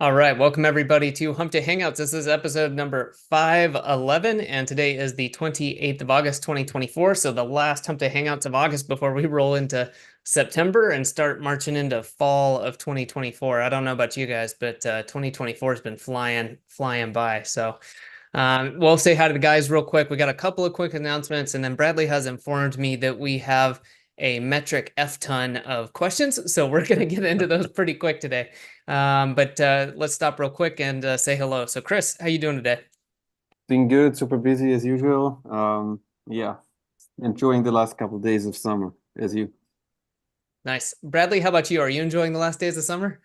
All right, welcome everybody to Hump Day Hangouts. This is episode number 511, and today is the 28th of August, 2024. So the last Hump Day Hangouts of August before we roll into September and start marching into fall of 2024. I don't know about you guys, but 2024 has been flying by. So we'll say hi to the guys real quick. We got a couple of quick announcements, and then Bradley has informed me that we have a metric F ton of questions. So we're going to get into those pretty quick today. But let's stop real quick and say hello. So Chris, how you doing today? Been good, super busy as usual. Yeah, enjoying the last couple of days of summer as you. Nice. Bradley, how about you? Are you enjoying the last days of summer?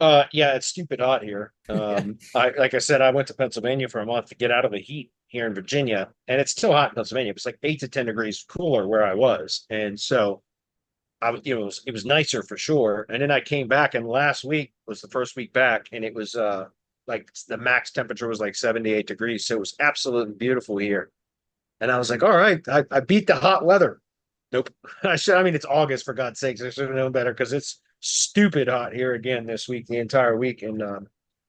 Yeah, it's stupid hot here. Like I said, I went to Pennsylvania for a month to get out of the heat here in Virginia, and it's still hot in Pennsylvania. It's like 8 to 10 degrees cooler where I was, and so it was nicer for sure. And then I came back, and last week was the first week back, and it was like the max temperature was like 78 degrees, so it was absolutely beautiful here. And I was like, all right, I beat the hot weather. Nope. I mean, it's August for God's sakes. I should have known better because it's stupid hot here again this week, the entire week. And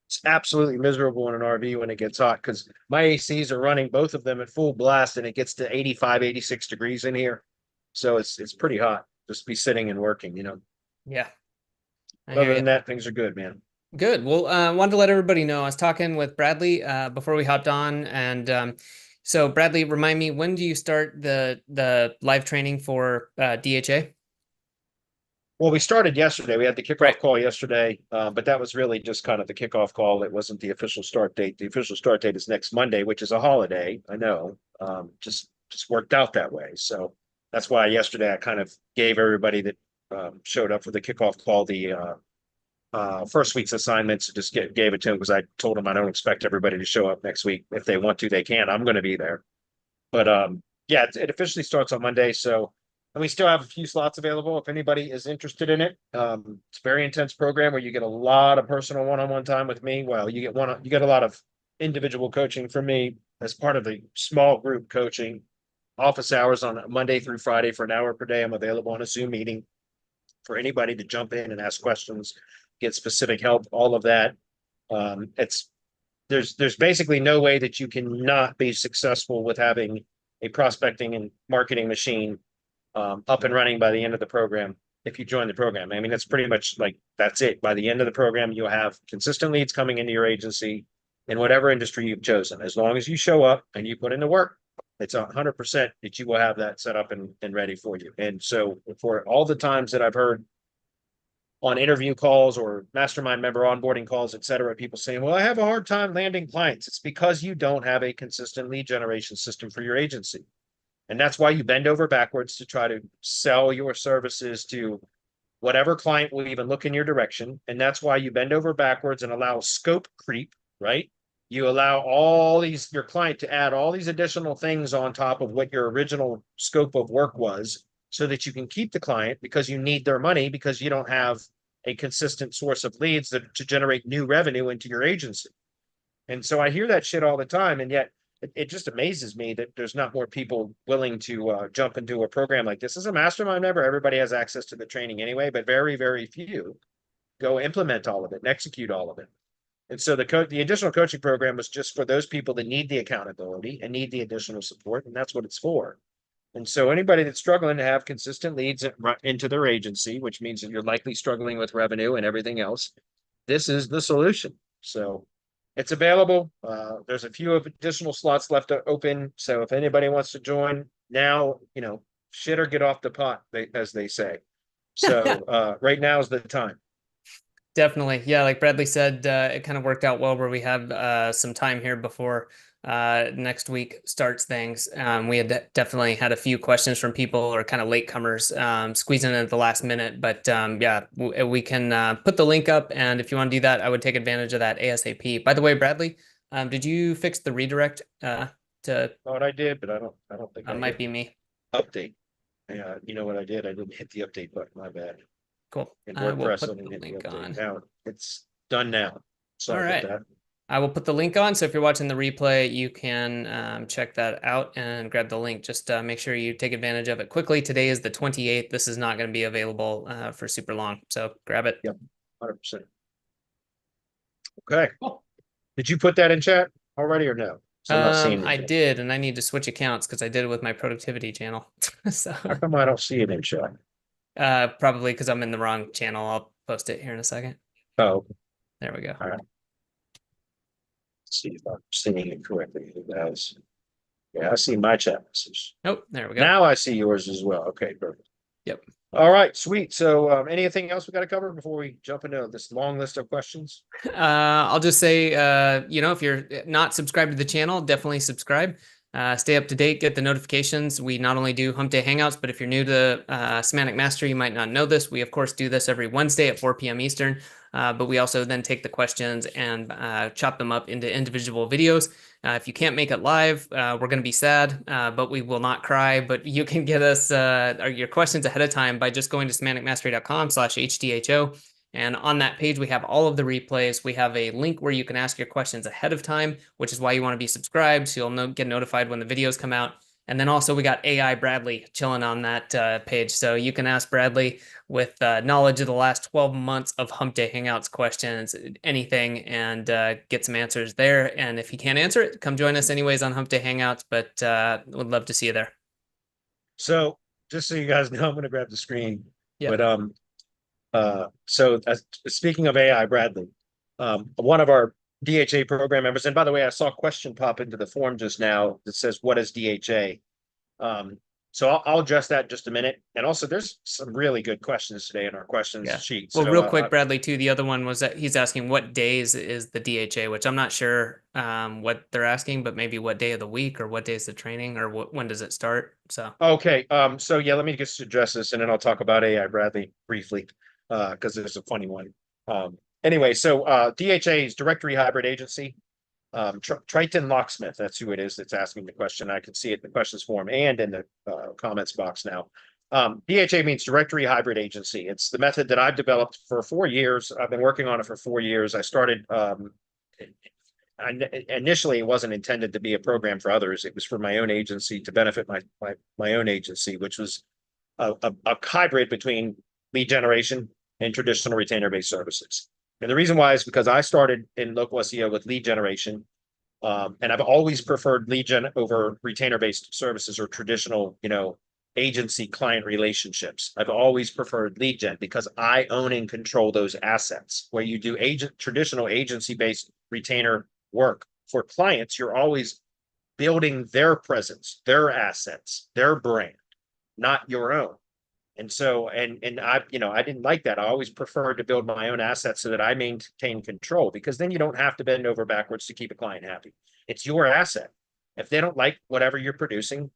it's absolutely miserable in an RV when it gets hot because my ACs are running both of them at full blast and it gets to 85, 86 degrees in here. So it's pretty hot just to be sitting and working. Yeah, I Other hear you. than that, things are good, man. Good. Well, wanted to let everybody know I was talking with Bradley before we hopped on, and so Bradley, remind me, when do you start the live training for DHA? Well, we started yesterday. We had the Right. kickoff call yesterday, but that was really just kind of the kickoff call. It wasn't the official start date. The official start date is next Monday, which is a holiday. I know. Just worked out that way. So that's why yesterday I kind of gave everybody that showed up for the kickoff call the first week's assignments. Just gave it to them because I told them I don't expect everybody to show up next week. If they want to, they can. I'm going to be there. But yeah, it officially starts on Monday. So, and we still have a few slots available if anybody is interested in it. It's a very intense program where you get a lot of personal one-on-one time with me. Well, you get a lot of individual coaching from me as part of the small group coaching. Office hours on Monday through Friday for an hour per day. I'm available on a Zoom meeting for anybody to jump in and ask questions, get specific help, all of that. It's there's basically no way that you can not be successful with having a prospecting and marketing machine up and running by the end of the program if you join the program. I mean, it's pretty much like that's it. By the end of the program, you'll have consistent leads coming into your agency in whatever industry you've chosen. As long as you show up and you put in the work, it's 100% that you will have that set up and ready for you. And so for all the times that I've heard on interview calls or mastermind member onboarding calls, et cetera, people saying, well, I have a hard time landing clients. It's because you don't have a consistent lead generation system for your agency. And that's why you bend over backwards to try to sell your services to whatever client will even look in your direction. And that's why you bend over backwards and allow scope creep, right? You allow your client to add all these additional things on top of what your original scope of work was so that you can keep the client because you need their money because you don't have a consistent source of leads to generate new revenue into your agency. And so I hear that shit all the time. And yet it just amazes me that there's not more people willing to jump into a program like this. As a mastermind member, everybody has access to the training anyway, but very, very few go implement all of it and execute all of it. And so the additional coaching program was just for those people that need the accountability and need the additional support, and that's what it's for. And so anybody that's struggling to have consistent leads into their agency, which means that you're likely struggling with revenue and everything else, this is the solution. So it's available. There's a few additional slots left open. So if anybody wants to join now, shit or get off the pot, as they say. So right now is the time. Definitely. Yeah, like Bradley said, it kind of worked out well where we have some time here before next week starts things. We had definitely had a few questions from people or kind of latecomers squeezing in at the last minute. But yeah, we can put the link up. And if you want to do that, I would take advantage of that ASAP. By the way, Bradley, did you fix the redirect to Thought I did, but I don't think I might hit be me. update. Yeah, you know what I did? I didn't hit the update button. My bad. Cool. In I will WordPress, I put didn't the hit the link update. on. Now it's done now. All Sorry about right. that. I will put the link on. So if you're watching the replay, you can check that out and grab the link. Just make sure you take advantage of it quickly. Today is the 28th. This is not going to be available for super long. So grab it. Yep, 100%. Okay. Cool. Did you put that in chat already or no? So I'm not seeing I it. did, and I need to switch accounts because I did it with my productivity channel. So, How come I don't see it in chat? probably because I'm in the wrong channel. I'll post it here in a second. Oh, There we go. all right. Let's see if I'm seeing it correctly. Guys. Yeah, I see my chat message. Oh, there we go. Now I see yours as well. Okay, perfect. Yep. All right, sweet. So anything else we got to cover before we jump into this long list of questions? I'll just say, if you're not subscribed to the channel, definitely subscribe. Stay up to date, get the notifications. We not only do Hump Day Hangouts, but if you're new to Semantic Mastery, you might not know this. We, of course, do this every Wednesday at 4 p.m. Eastern, but we also then take the questions and chop them up into individual videos. If you can't make it live, we're going to be sad, but we will not cry. But you can get us your questions ahead of time by just going to semanticmastery.com/HDHO. And on that page, we have all of the replays. We have a link where you can ask your questions ahead of time, which is why you want to be subscribed, so you'll get notified when the videos come out. And then also we got AI Bradley chilling on that page. So you can ask Bradley with knowledge of the last 12 months of Hump Day Hangouts questions, anything, and get some answers there. And if you can't answer it, come join us anyways on Hump Day Hangouts, but would love to see you there. So just so you guys know, I'm going to grab the screen. Yeah. But speaking of AI, Bradley, one of our DHA program members, and by the way, I saw a question pop into the form just now that says, "What is DHA?" So I'll address that in just a minute. And also, there's some really good questions today in our questions sheet. Well, So, real quick, Bradley, too, the other one was that he's asking what days is the DHA, which I'm not sure what they're asking, but maybe what day of the week or what day is the training or when does it start? So, okay. So yeah, let me just address this and then I'll talk about AI Bradley briefly, because there's a funny one. Anyway, so DHA is Directory Hybrid Agency. Triton Locksmith, that's who it is that's asking the question. I can see it in the questions form and in the comments box now. DHA means Directory Hybrid Agency. It's the method that I've developed for 4 years. I've been working on it for 4 years. I started initially, it wasn't intended to be a program for others. It was for my own agency to benefit my own agency, which was a hybrid between lead generation and traditional retainer-based services. And the reason why is because I started in local SEO with lead generation, and I've always preferred lead gen over retainer-based services or traditional, agency client relationships. I've always preferred lead gen because I own and control those assets. Where you do traditional agency-based retainer work for clients, you're always building their presence, their assets, their brand, not your own. And so, and I didn't like that. I always preferred to build my own assets so that I maintain control, because then you don't have to bend over backwards to keep a client happy. It's your asset. If they don't like whatever you're producing,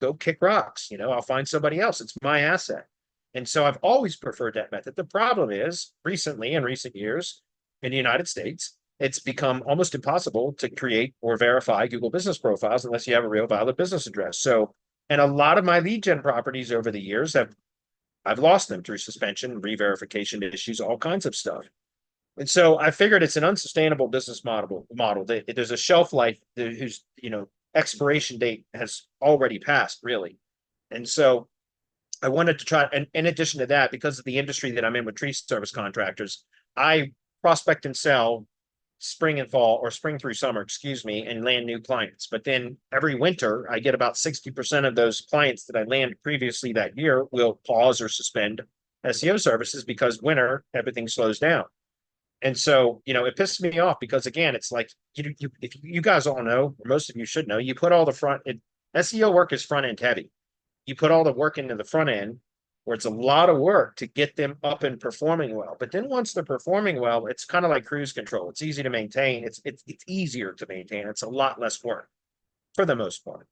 go kick rocks. I'll find somebody else. It's my asset. And so I've always preferred that method. The problem is recently, in recent years in the United States, it's become almost impossible to create or verify Google business profiles unless you have a real valid business address. So, and a lot of my lead gen properties over the years I've lost them through suspension, re-verification issues, all kinds of stuff. And so I figured it's an unsustainable business model. There's a shelf life whose expiration date has already passed, really. And so I wanted to try, and in addition to that, because of the industry that I'm in with tree service contractors, I prospect and sell spring and fall, or spring through summer, excuse me, and land new clients. But then every winter, I get about 60% of those clients that I landed previously that year will pause or suspend SEO services because winter, everything slows down. And so, it pisses me off because, again, it's like, if you guys all know, or most of you should know, you put all the SEO work is front end heavy. You put all the work into the front end, where it's a lot of work to get them up and performing well. But then once they're performing well, it's kind of like cruise control. It's easy to maintain. It's easier to maintain. It's a lot less work for the most part.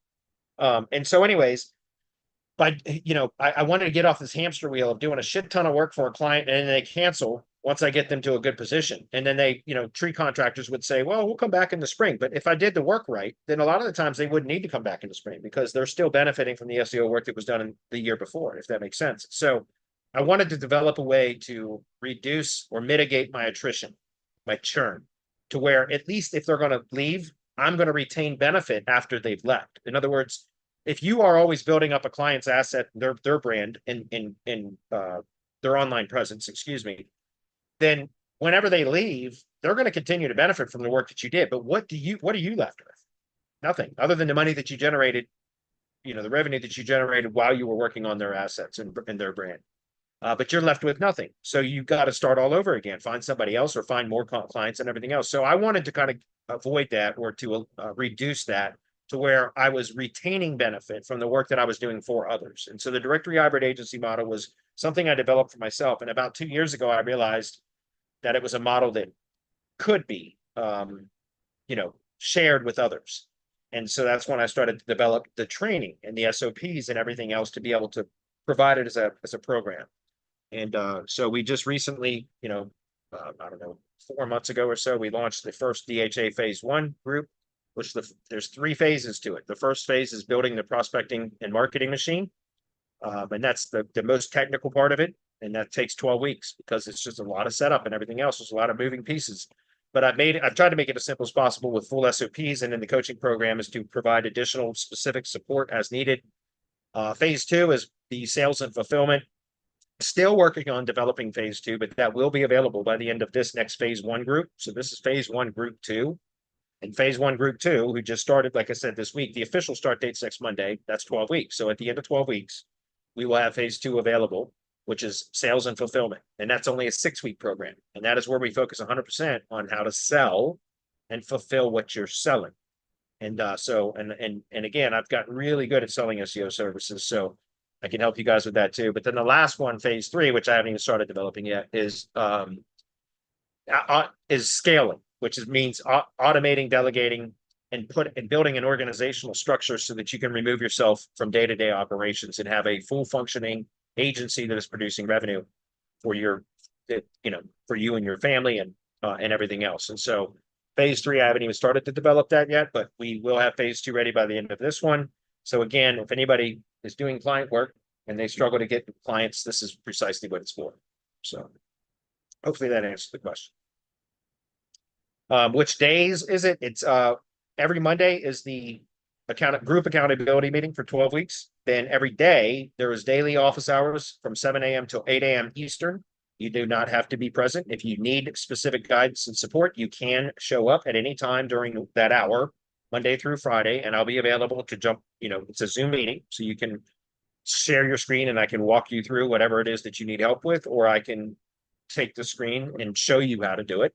And so anyways, but I wanted to get off this hamster wheel of doing a shit ton of work for a client and then they cancel once I get them to a good position. And then they, tree contractors would say, well, we'll come back in the spring. But if I did the work right, then a lot of the times they wouldn't need to come back in the spring because they're still benefiting from the SEO work that was done in the year before, if that makes sense. So I wanted to develop a way to reduce or mitigate my attrition, my churn, to where at least if they're going to leave, I'm going to retain benefit after they've left. In other words, if you are always building up a client's asset, their brand in their online presence, excuse me, then whenever they leave, they're going to continue to benefit from the work that you did. But what are you left with? Nothing other than the money that you generated, the revenue that you generated while you were working on their assets and their brand. But you're left with nothing. So you got to start all over again, find somebody else or find more clients and everything else. So I wanted to kind of avoid that, or to reduce that to where I was retaining benefit from the work that I was doing for others. And so the directory hybrid agency model was something I developed for myself. And about 2 years ago, I realized that it was a model that could be, shared with others. And so that's when I started to develop the training and the SOPs and everything else to be able to provide it as a program. And so we just recently, I don't know, 4 months ago or so, we launched the first DHA phase 1 group, which there's 3 phases to it. The first phase is building the prospecting and marketing machine. And that's the most technical part of it. And that takes 12 weeks because it's just a lot of setup and everything else. There's a lot of moving pieces. But I've tried to make it as simple as possible with full SOPs. And then the coaching program is to provide additional specific support as needed. Phase 2 is the sales and fulfillment. Still working on developing phase 2, but that will be available by the end of this next phase 1 group. So this is phase 1 group 2. And phase 1 group 2, who just started, like I said, this week, the official start date's next Monday. That's 12 weeks. So at the end of 12 weeks, we will have phase 2 available, which is sales and fulfillment. And that's only a 6-week program. And that is where we focus 100% on how to sell and fulfill what you're selling. And and again, I've gotten really good at selling SEO services. So I can help you guys with that too. But then the last one, phase 3, which I haven't even started developing yet, is scaling, which means automating, delegating, and building an organizational structure so that you can remove yourself from day-to-day operations and have a full functioning agency that is producing revenue for you and your family and everything else. And so phase 3, I haven't even started to develop that yet, but we will have phase 2 ready by the end of this one. So again, if anybody is doing client work and they struggle to get clients, this is precisely what it's for. So hopefully that answers the question. Which days is it? It's every Monday is the group accountability meeting for 12 weeks. Then every day there is daily office hours from 7 a.m. till 8 a.m. Eastern. You do not have to be present. If you need specific guidance and support, you can show up at any time during that hour, Monday through Friday, and I'll be available to jump. It's a Zoom meeting, so you can share your screen and I can walk you through whatever it is that you need help with, or I can take the screen and show you how to do it.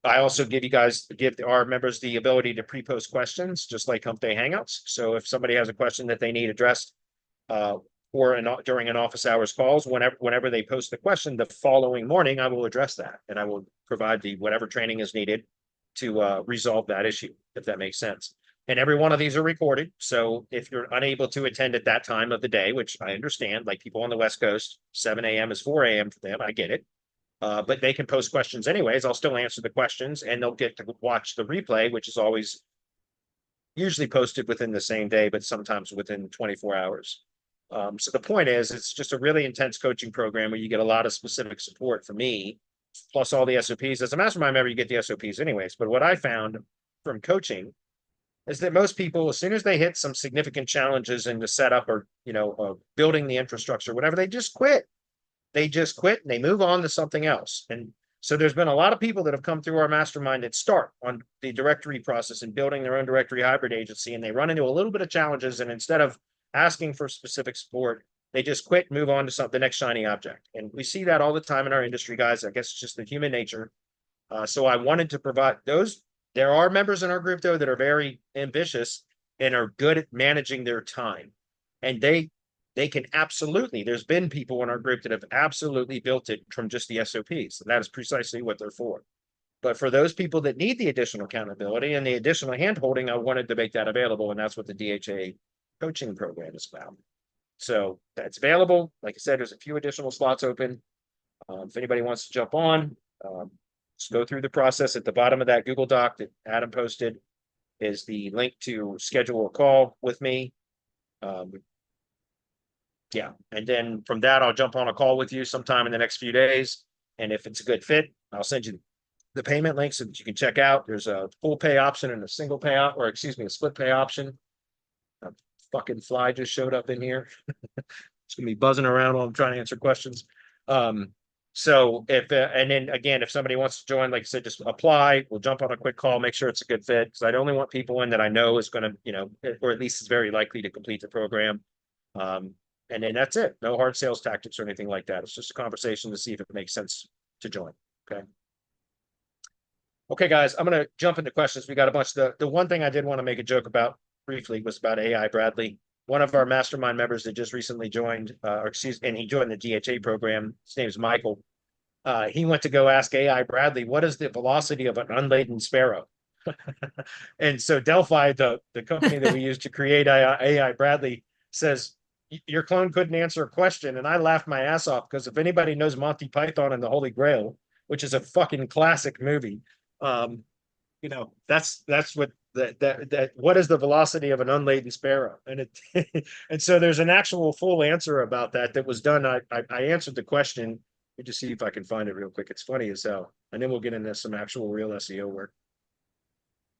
I also give our members the ability to pre-post questions, just like Hump Day Hangouts. So if somebody has a question that they need addressed during an office hours calls, whenever they post the question, the following morning, I will address that and I will provide whatever training is needed to resolve that issue, if that makes sense. And every one of these are recorded. So if you're unable to attend at that time of the day, which I understand, like people on the West Coast, 7 a.m. is 4 a.m. for them, I get it. But they can post questions anyways. I'll still answer the questions and they'll get to watch the replay, which is always usually posted within the same day, but sometimes within 24 hours. So the point is, it's just a really intense coaching program where you get a lot of specific support from me, plus all the SOPs. As a mastermind member, you get the SOPs anyways. But what I found from coaching is that most people, as soon as they hit some significant challenges in the setup or, building the infrastructure, whatever, they just quit. They just quit and they move on to something else. And so there's been a lot of people that have come through our mastermind that start on the directory process and building their own directory hybrid agency. And they run into a little bit of challenges. And instead of asking for specific support, they just quit and move on to the next shiny object. And we see that all the time in our industry, guys. I guess it's just the human nature. So I wanted to provide those. There are members in our group, though, that are very ambitious and are good at managing their time. And they can absolutely, there's been people in our group that have absolutely built it from just the SOPs. And that is precisely what they're for. But for those people that need the additional accountability and the additional handholding, I wanted to make that available. And that's what the DHA coaching program is about. So that's available. Like I said, there's a few additional slots open. If anybody wants to jump on, just go through the process. At the bottom of that Google Doc that Adam posted is the link to schedule a call with me. Yeah, and then from that, I'll jump on a call with you sometime in the next few days. And if it's a good fit, I'll send you the payment link so that you can check out. There's a full pay option and a single pay a split pay option. A fucking fly just showed up in here. It's gonna be buzzing around while I'm trying to answer questions. So if, and then again, if somebody wants to join, like I said, just apply, we'll jump on a quick call, make sure it's a good fit. Because I only want people in that I know is going to, you know, or at least is very likely to complete the program. And then that's it. No hard sales tactics or anything like that. It's just a conversation to see if it makes sense to join. Okay. Okay, guys, I'm going to jump into questions. We got a bunch. The one thing I did want to make a joke about briefly was about AI Bradley. One of our mastermind members that just recently joined, and he joined the DHA program. His name is Michael. He went to go ask AI Bradley, what is the velocity of an unladen sparrow? And so Delphi, the company that we use to create AI Bradley, says, your clone couldn't answer a question. And I laughed my ass off because if anybody knows Monty Python and the Holy Grail, which is a fucking classic movie, you know, that's what what is the velocity of an unladen sparrow? And it and so there's an actual full answer about that was done. I answered the question. Let me just see if I can find it real quick. It's funny as hell. And then we'll get into some actual real SEO work.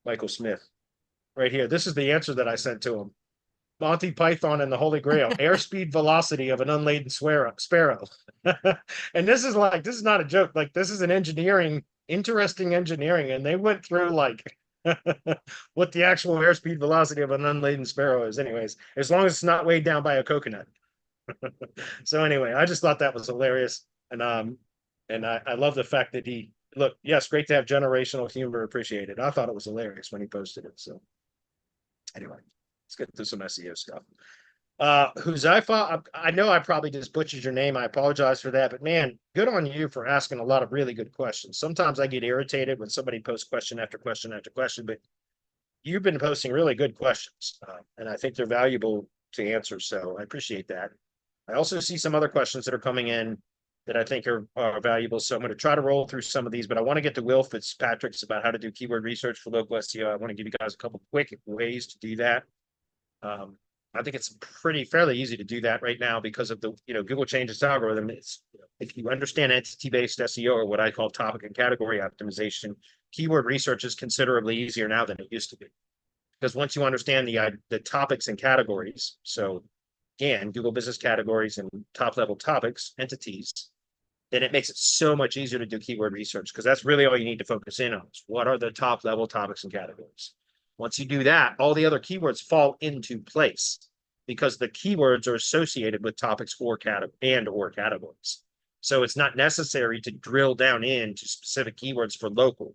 Michael Smith, right here. This is the answer that I sent to him. Monty Python and the Holy Grail, airspeed velocity of an unladen sparrow. And this is not a joke. Like, this is an interesting engineering. And they went through like what the actual airspeed velocity of an unladen sparrow is, anyways, as long as it's not weighed down by a coconut. So anyway, I just thought that was hilarious. And I love the fact that look, yes, great to have generational humor appreciated. I thought it was hilarious when he posted it. So anyway, let's get to some SEO stuff. Huzaifa, I know I probably just butchered your name. I apologize for that, but man, good on you for asking a lot of really good questions. Sometimes I get irritated when somebody posts question after question after question, but you've been posting really good questions, and I think they're valuable to answer. So I appreciate that. I also see some other questions that are coming in that I think are valuable. So I'm going to try to roll through some of these, but I want to get to Will Fitzpatrick's about how to do keyword research for local SEO. I want to give you guys a couple quick ways to do that. I think it's fairly easy to do that right now because of the, Google changed its algorithm. It's, if you understand entity-based SEO, or what I call topic and category optimization, keyword research is considerably easier now than it used to be. Because once you understand the topics and categories, so again, Google business categories and top level topics, entities, then it makes it so much easier to do keyword research, because that's really all you need to focus in on. What are the top level topics and categories? Once you do that, all the other keywords fall into place because the keywords are associated with topics or categories. So it's not necessary to drill down into specific keywords for local.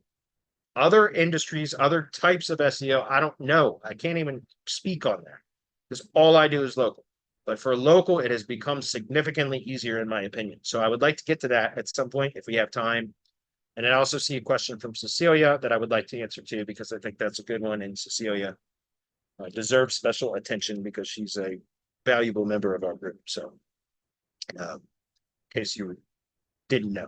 Other industries, other types of SEO, I don't know. I can't even speak on that because all I do is local. But for local, it has become significantly easier, in my opinion. So I would like to get to that at some point if we have time. And I also see a question from Cecilia that I would like to answer too, because I think that's a good one. And Cecilia deserves special attention because she's a valuable member of our group. So in case you didn't know.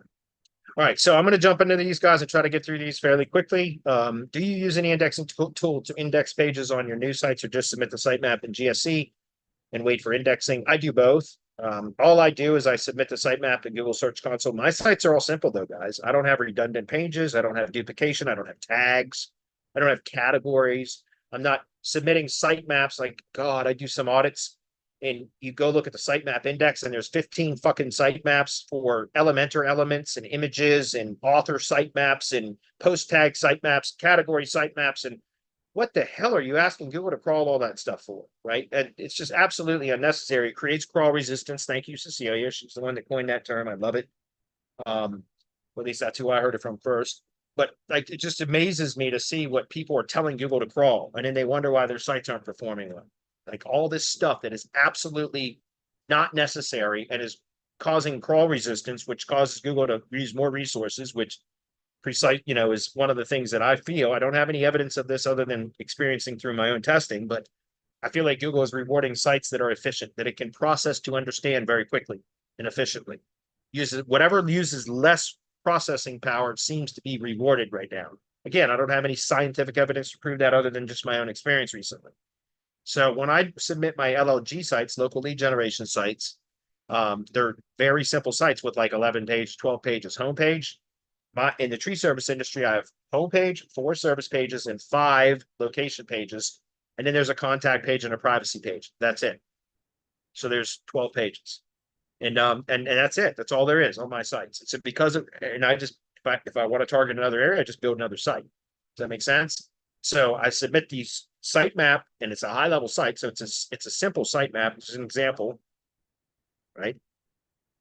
All right, so I'm going to jump into these guys and try to get through these fairly quickly. Do you use any indexing tool to index pages on your news sites, or just submit the sitemap in GSC and wait for indexing? I do both. All I do is I submit the sitemap in Google Search Console. My sites are all simple though, guys. I don't have redundant pages. I don't have duplication. I don't have tags. I don't have categories. I'm not submitting sitemaps like, God, I do some audits and you go look at the sitemap index and there's 15 fucking sitemaps for Elementor elements and images and author sitemaps and post tag sitemaps, category sitemaps, and what the hell are you asking Google to crawl all that stuff for, right? And it's just absolutely unnecessary. It creates crawl resistance. Thank you, Cecilia. She's the one that coined that term. I love it. At least that's who I heard it from first. But like, it just amazes me to see what people are telling Google to crawl, and then they wonder why their sites aren't performing well. Like all this stuff that is absolutely not necessary and is causing crawl resistance, which causes Google to use more resources, which is one of the things that I feel. I don't have any evidence of this other than experiencing through my own testing, but I feel like Google is rewarding sites that are efficient, that it can process to understand very quickly and efficiently. Whatever uses less processing power seems to be rewarded right now. Again, I don't have any scientific evidence to prove that other than just my own experience recently. So when I submit my LLG sites, local lead generation sites, they're very simple sites with like 11 pages, 12 pages. Homepage. In the tree service industry, I have homepage, 4 service pages, and 5 location pages. And then there's a contact page and a privacy page. That's it. So there's 12 pages. And that's it. That's all there is on my sites. It's because of, and I just, if I want to target another area, I just build another site. Does that make sense? So I submit these sitemap, and it's a high level site. So it's a simple sitemap. This is an example, right?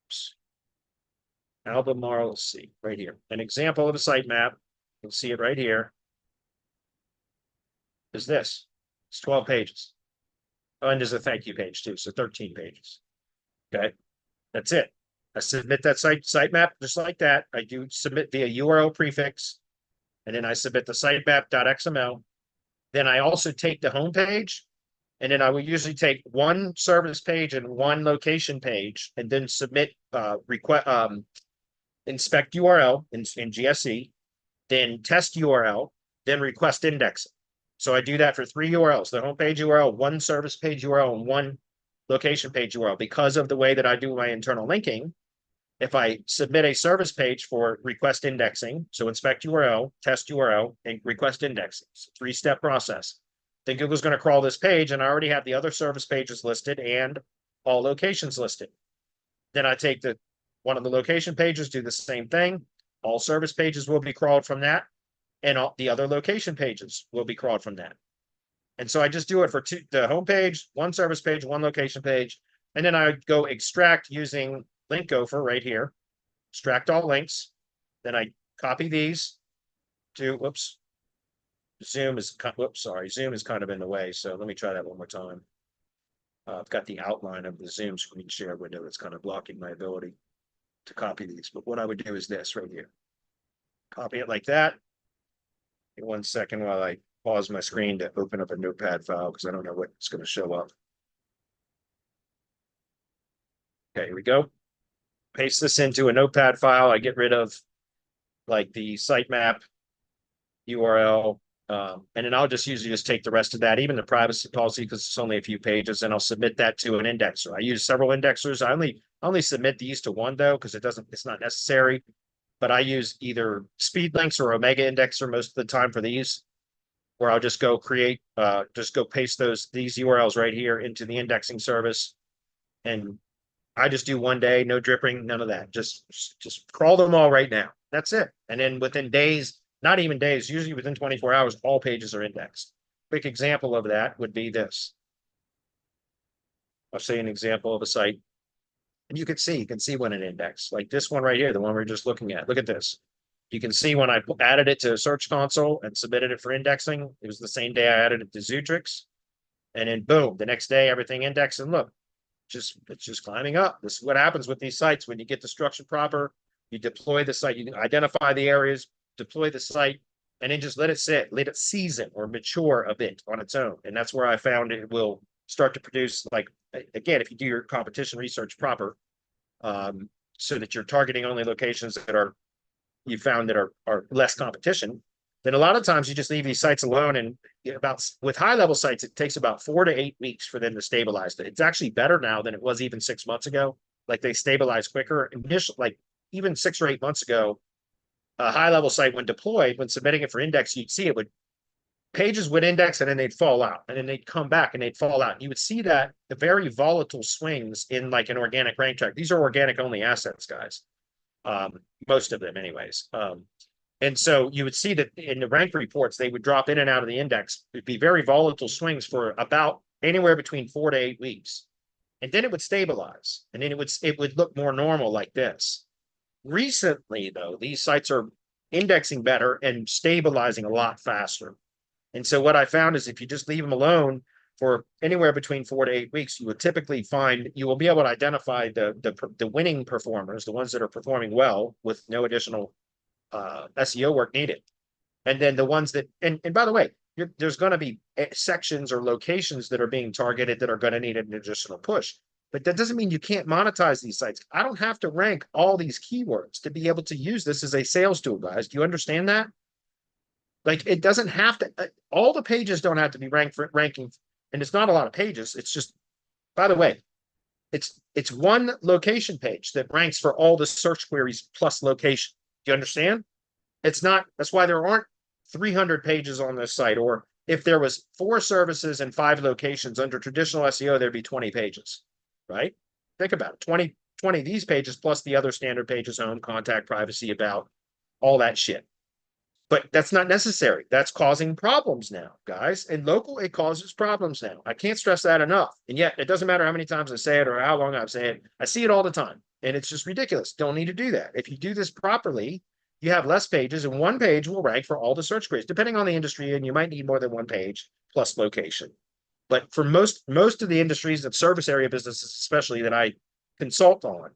Oops. Albemarle, let's see, right here. An example of a sitemap. You'll see it right here. Is this. It's 12 pages. Oh, and there's a thank you page too. So 13 pages. Okay. That's it. I submit that sitemap just like that. I do submit via URL prefix, and then I submit the sitemap.xml. Then I also take the home page, and then I will usually take one service page and one location page, and then submit inspect URL in GSE, then test URL, then request indexing. So I do that for 3 URLs: the homepage URL, one service page URL, and one location page URL. Because of the way that I do my internal linking, if I submit a service page for request indexing, so inspect URL, test URL, and request indexing, it's a 3-step process, then Google's going to crawl this page, and I already have the other service pages listed and all locations listed. Then I take one of the location pages, do the same thing. All service pages will be crawled from that, and all the other location pages will be crawled from that. And so I just do it for the home page, one service page, one location page, and then I go extract using link gopher right here, extract all links. Then I copy these to, whoops, Zoom is kind of in the way. So let me try that one more time. I've got the outline of the Zoom screen share window that's kind of blocking my ability to copy these. But what I would do is this right here. Copy it like that. In 1 second while I pause my screen to open up a notepad file, because I don't know what's going to show up. Okay, here we go. Paste this into a notepad file. I get rid of like the sitemap URL. And then I'll just usually just take the rest of that, even the privacy policy, because it's only a few pages, and I'll submit that to an indexer. I use several indexers. I only submit these to one though, because it's not necessary. But I use either Speedlinks or Omega Indexer most of the time for these, where I'll just go paste these URLs right here into the indexing service. And I just do one day, no dripping, none of that. Just crawl them all right now. That's it. And then within days, not even days, usually within 24 hours, all pages are indexed. Quick example of that would be this. I'll say an example of a site. And you can see when it indexed, like this one right here, the one we're just looking at. Look at this. You can see when I added it to Search Console and submitted it for indexing, it was the same day I added it to Zootrix. And then boom, the next day, everything indexed, and look, it's just climbing up. This is what happens with these sites. When you get the structure proper, you deploy the site, you identify the areas, deploy the site, and then just let it sit, let it season or mature a bit on its own. And that's where I found it will start to produce, like, again, if you do your competition research proper, so that you're targeting only locations that you found that are less competition, then a lot of times you just leave these sites alone. And with high level sites, it takes about 4 to 8 weeks for them to stabilize. It's actually better now than it was even 6 months ago. Like, they stabilize quicker. Initially, like even 6 or 8 months ago, a high level site, when deployed, when submitting it for index, you'd see pages would index and then they'd fall out, and then they'd come back and they'd fall out. And you would see that the very volatile swings in like an organic rank track. These are organic only assets, guys. Most of them anyways. And so you would see that in the rank reports, they would drop in and out of the index. It'd be very volatile swings for about anywhere between 4 to 8 weeks. And then it would stabilize, and then it would look more normal like this. Recently, though, these sites are indexing better and stabilizing a lot faster. And so what I found is if you just leave them alone for anywhere between 4 to 8 weeks, you will typically find you will be able to identify the winning performers, the ones that are performing well with no additional SEO work needed. And then the ones that, and by the way, there's going to be sections or locations that are being targeted that are going to need an additional push. But that doesn't mean you can't monetize these sites. I don't have to rank all these keywords to be able to use this as a sales tool, guys. Do you understand that? Like, it doesn't have to, all the pages don't have to be ranked for ranking. And it's not a lot of pages. It's just, by the way, it's one location page that ranks for all the search queries plus location. Do you understand? It's not, that's why there aren't 300 pages on this site. Or if there was 4 services and 5 locations under traditional SEO, there'd be 20 pages, right? Think about it. 20 of these pages plus the other standard pages, home, contact, privacy, about, all that shit. But that's not necessary. That's causing problems now, guys. In local, it causes problems now. I can't stress that enough. And yet, it doesn't matter how many times I say it or how long I've said it. I see it all the time. And it's just ridiculous. Don't need to do that. If you do this properly, you have less pages, and one page will rank for all the search queries, depending on the industry, and you might need more than one page plus location. But for most of the industries of service area businesses, especially that I consult on,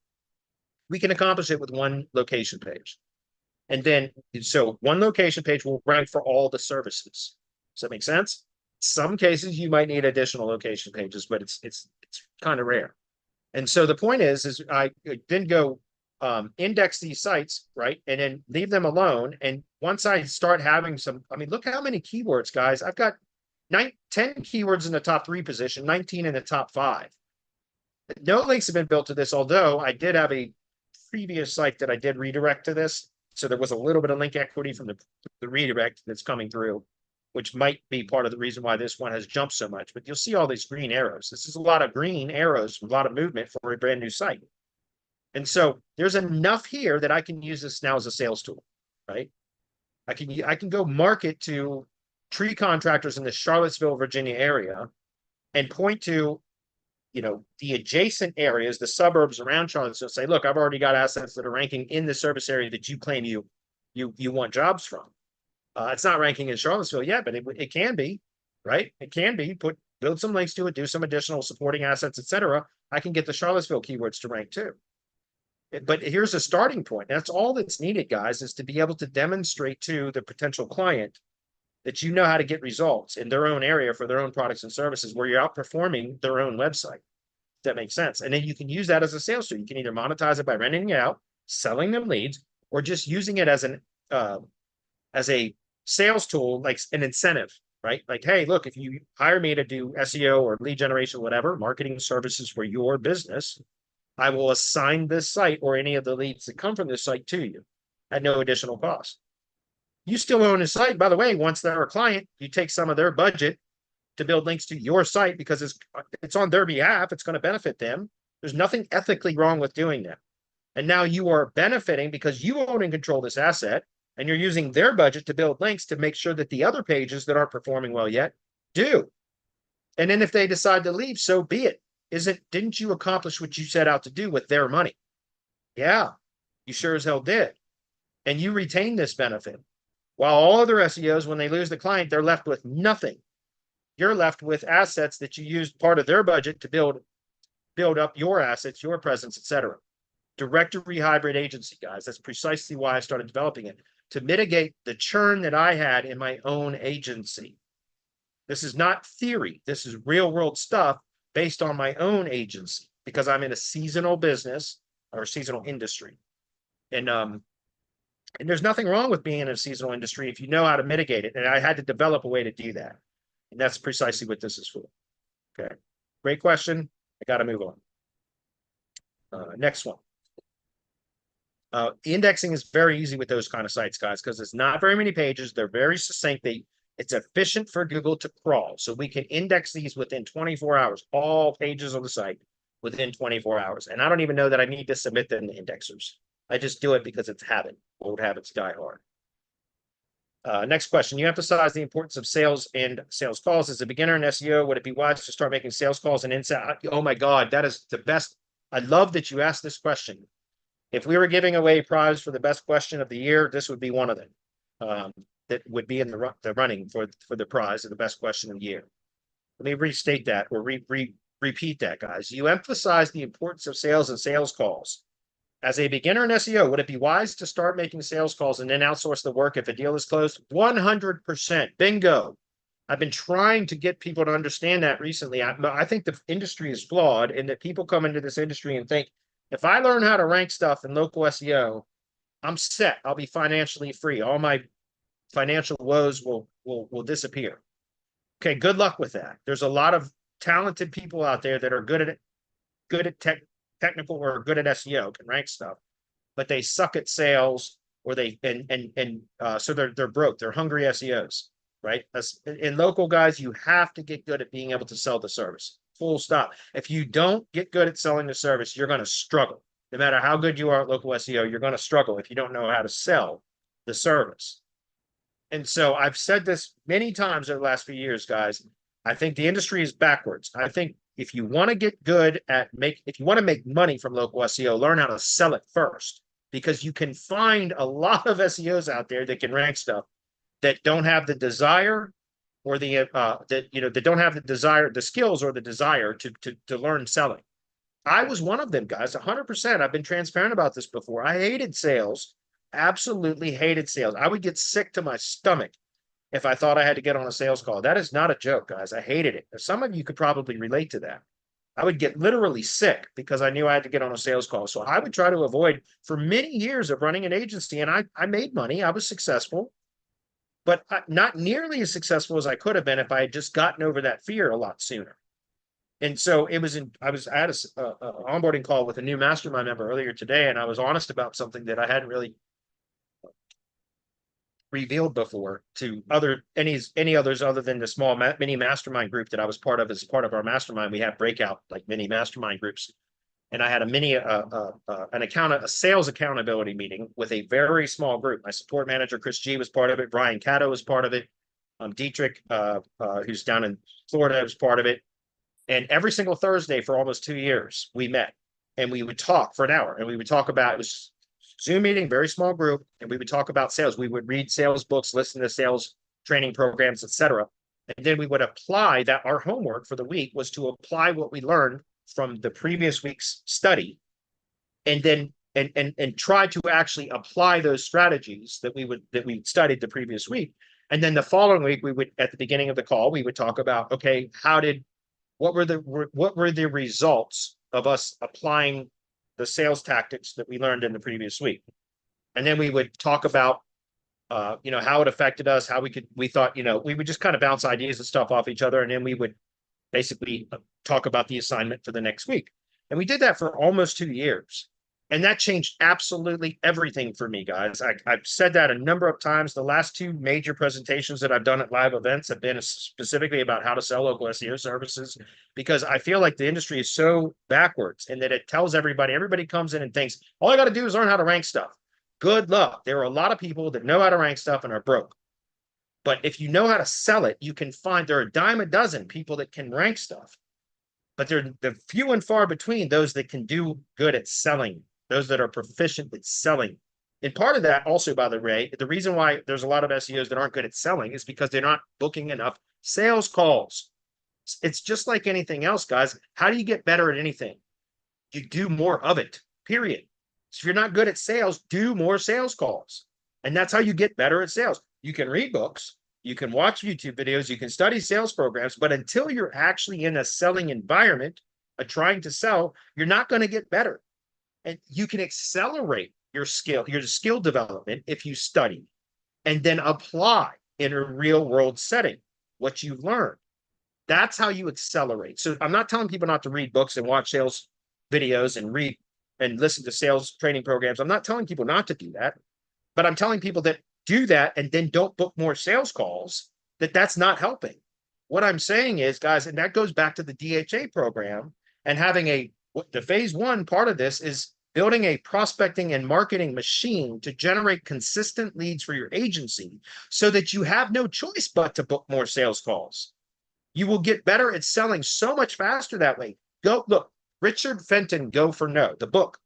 we can accomplish it with one location page. And then, so one location page will rank for all the services. Does that make sense? Some cases you might need additional location pages, but it's kind of rare. And so the point is I then go index these sites, right? And then leave them alone. And once I start having some, I mean, look how many keywords, guys. I've got 10 keywords in the top 3 position, 19 in the top 5. No links have been built to this, although I did have a previous site that I did redirect to this. So there was a little bit of link equity from the redirect that's coming through, which might be part of the reason why this one has jumped so much. But you'll see all these green arrows. This is a lot of green arrows, a lot of movement for a brand new site. And so there's enough here that I can use this now as a sales tool, right? I can go market to tree contractors in the Charlottesville, Virginia area and point to, you know, the adjacent areas, the suburbs around Charlottesville, say, look, I've already got assets that are ranking in the service area that you claim you want jobs from. It's not ranking in Charlottesville yet, but it can be, right? It can be. Build some links to it, do some additional supporting assets, etc. I can get the Charlottesville keywords to rank too. But here's a starting point. That's all that's needed, guys, is to be able to demonstrate to the potential client that you know how to get results in their own area for their own products and services where you're outperforming their own website. That makes sense. And then you can use that as a sales tool. You can either monetize it by renting it out, selling them leads, or just using it as a sales tool, like an incentive, right? Like, hey, look, if you hire me to do SEO or lead generation, whatever, marketing services for your business, I will assign this site or any of the leads that come from this site to you at no additional cost. You still own a site. By the way, once they're a client, you take some of their budget to build links to your site because it's on their behalf. It's going to benefit them. There's nothing ethically wrong with doing that. And now you are benefiting because you own and control this asset, and you're using their budget to build links to make sure that the other pages that aren't performing well yet do. And then if they decide to leave, so be it. Didn't you accomplish what you set out to do with their money? Yeah, you sure as hell did. And you retain this benefit. While all other SEOs, when they lose the client, they're left with nothing. You're left with assets that you used part of their budget to build up your assets, your presence, etc. Directory hybrid agency, guys. That's precisely why I started developing it, to mitigate the churn that I had in my own agency. This is not theory. This is real world stuff based on my own agency because I'm in a seasonal business or seasonal industry. And there's nothing wrong with being in a seasonal industry if you know how to mitigate it. And I had to develop a way to do that. And that's precisely what this is for. Okay. Great question. I got to move on. Next one. Indexing is very easy with those kind of sites, guys, because it's not very many pages. They're very succinct. It's efficient for Google to crawl. So we can index these within 24 hours, all pages of the site within 24 hours. And I don't even know that I need to submit them to indexers. I just do it because it's habit. Old habits die hard. Next question. You emphasize the importance of sales and sales calls. As a beginner in SEO, would it be wise to start making sales calls and insight? Oh my God, that is the best. I love that you asked this question. If we were giving away a prize for the best question of the year, this would be one of them. That would be in the running for the prize of the best question of the year. Let me restate that or repeat that, guys. You emphasize the importance of sales and sales calls. As a beginner in SEO, would it be wise to start making sales calls and then outsource the work if a deal is closed? 100%. Bingo. I've been trying to get people to understand that recently. I think the industry is flawed and that people come into this industry and think, if I learn how to rank stuff in local SEO, I'm set. I'll be financially free. All my financial woes will disappear. Okay, good luck with that. There's a lot of talented people out there that are good at technical or good at SEO, can rank stuff, but they suck at sales or so they're broke. They're hungry SEOs, right? In local, guys, you have to get good at being able to sell the service. Full stop. If you don't get good at selling the service, you're going to struggle. no matter how good you are at local SEO, you're going to struggle if you don't know how to sell the service. And so I've said this many times over the last few years, guys. I think the industry is backwards. I think if you want to get good at if you want to make money from local SEO, learn how to sell it first, because you can find a lot of SEOs out there that can rank stuff that don't have the desire or that don't have the desire, the skills or the desire to learn selling. I was one of them, guys, 100%. I've been transparent about this before. I hated sales, absolutely hated sales. I would get sick to my stomach if I thought I had to get on a sales call. That is not a joke, guys. I hated it. Some of you could probably relate to that. I would get literally sick because I knew I had to get on a sales call. So I would try to avoid, for many years of running an agency, and I made money. I was successful, but not nearly as successful as I could have been if I had just gotten over that fear a lot sooner. And so I had a onboarding call with a new mastermind member earlier today, and I was honest about something that I hadn't really revealed before to any others other than the small mini mastermind group that I was part of. As part of our mastermind, we have breakout like mini mastermind groups, and I had a sales accountability meeting with a very small group. My support manager Chris G was part of it. Brian Cato was part of it. Dietrich, who's down in Florida, was part of it. And every single Thursday for almost 2 years, we met and we would talk for an hour, and we would talk about, it was Zoom meeting, very small group, and we would talk about sales. We would read sales books, listen to sales training programs, etc. And then we would apply that. Our homework for the week was to apply what we learned from the previous week's study, and then and try to actually apply those strategies that we studied the previous week. And then the following week, we would, at the beginning of the call, we would talk about, okay, what were the results of us applying the sales tactics that we learned in the previous week? And then we would talk about, how it affected us, how we thought, we would just kind of bounce ideas and stuff off each other. And then we would basically talk about the assignment for the next week. And we did that for almost 2 years. And that changed absolutely everything for me, guys. I've said that a number of times. The last 2 major presentations that I've done at live events have been specifically about how to sell local SEO services, because I feel like the industry is so backwards, and that it tells everybody comes in and thinks, all I got to do is learn how to rank stuff. Good luck. There are a lot of people that know how to rank stuff and are broke. But if you know how to sell it, you can find, there are a dime a dozen people that can rank stuff, but they're few and far between those that can do good at selling, those that are proficient at selling. And part of that also, by the way, the reason why there's a lot of SEOs that aren't good at selling is because they're not booking enough sales calls. It's just like anything else, guys. How do you get better at anything? You do more of it, period. So if you're not good at sales, do more sales calls. And that's how you get better at sales. You can read books, you can watch YouTube videos, you can study sales programs, but until you're actually in a selling environment, trying to sell, you're not going to get better. And you can accelerate your skill development if you study and then apply in a real world setting what you've learned. That's how you accelerate. So I'm not telling people not to read books and watch sales videos and read and listen to sales training programs. I'm not telling people not to do that, but I'm telling people that do that and then don't book more sales calls, that's not helping. What I'm saying is, guys, and that goes back to the DHA program and having the phase 1 part of this is building a prospecting and marketing machine to generate consistent leads for your agency so that you have no choice but to book more sales calls. You will get better at selling so much faster that way. Go look, Richard Fenton, Go for No, the book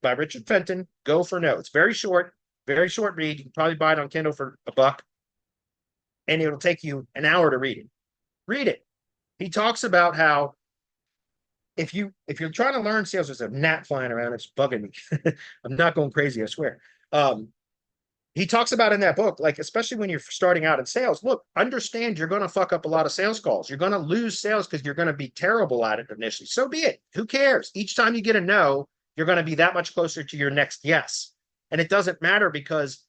by Richard Fenton, Go for No. It's very short read. You can probably buy it on Kindle for $1, and it'll take you an hour to read it. Read it. He talks about how if you're trying to learn sales, there's a gnat flying around. It's bugging me. I'm not going crazy, I swear. He talks about in that book, like, especially when you're starting out in sales, look, understand you're going to fuck up a lot of sales calls. You're going to lose sales because you're going to be terrible at it initially. So be it. Who cares? Each time you get a no, you're going to be that much closer to your next yes. And it doesn't matter, because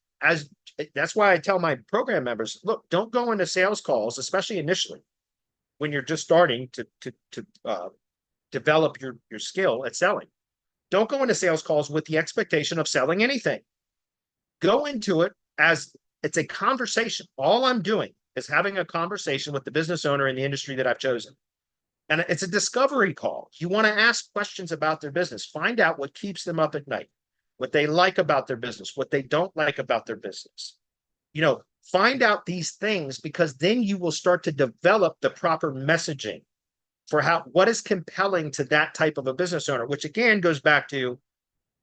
that's why I tell my program members, look, don't go into sales calls, especially initially when you're just starting to develop your skill at selling. Don't go into sales calls with the expectation of selling anything. Go into it as it's a conversation. All I'm doing is having a conversation with the business owner in the industry that I've chosen. And it's a discovery call. You want to ask questions about their business, find out what keeps them up at night, what they like about their business, what they don't like about their business. You know, find out these things, because then you will start to develop the proper messaging for what is compelling to that type of a business owner, which again goes back to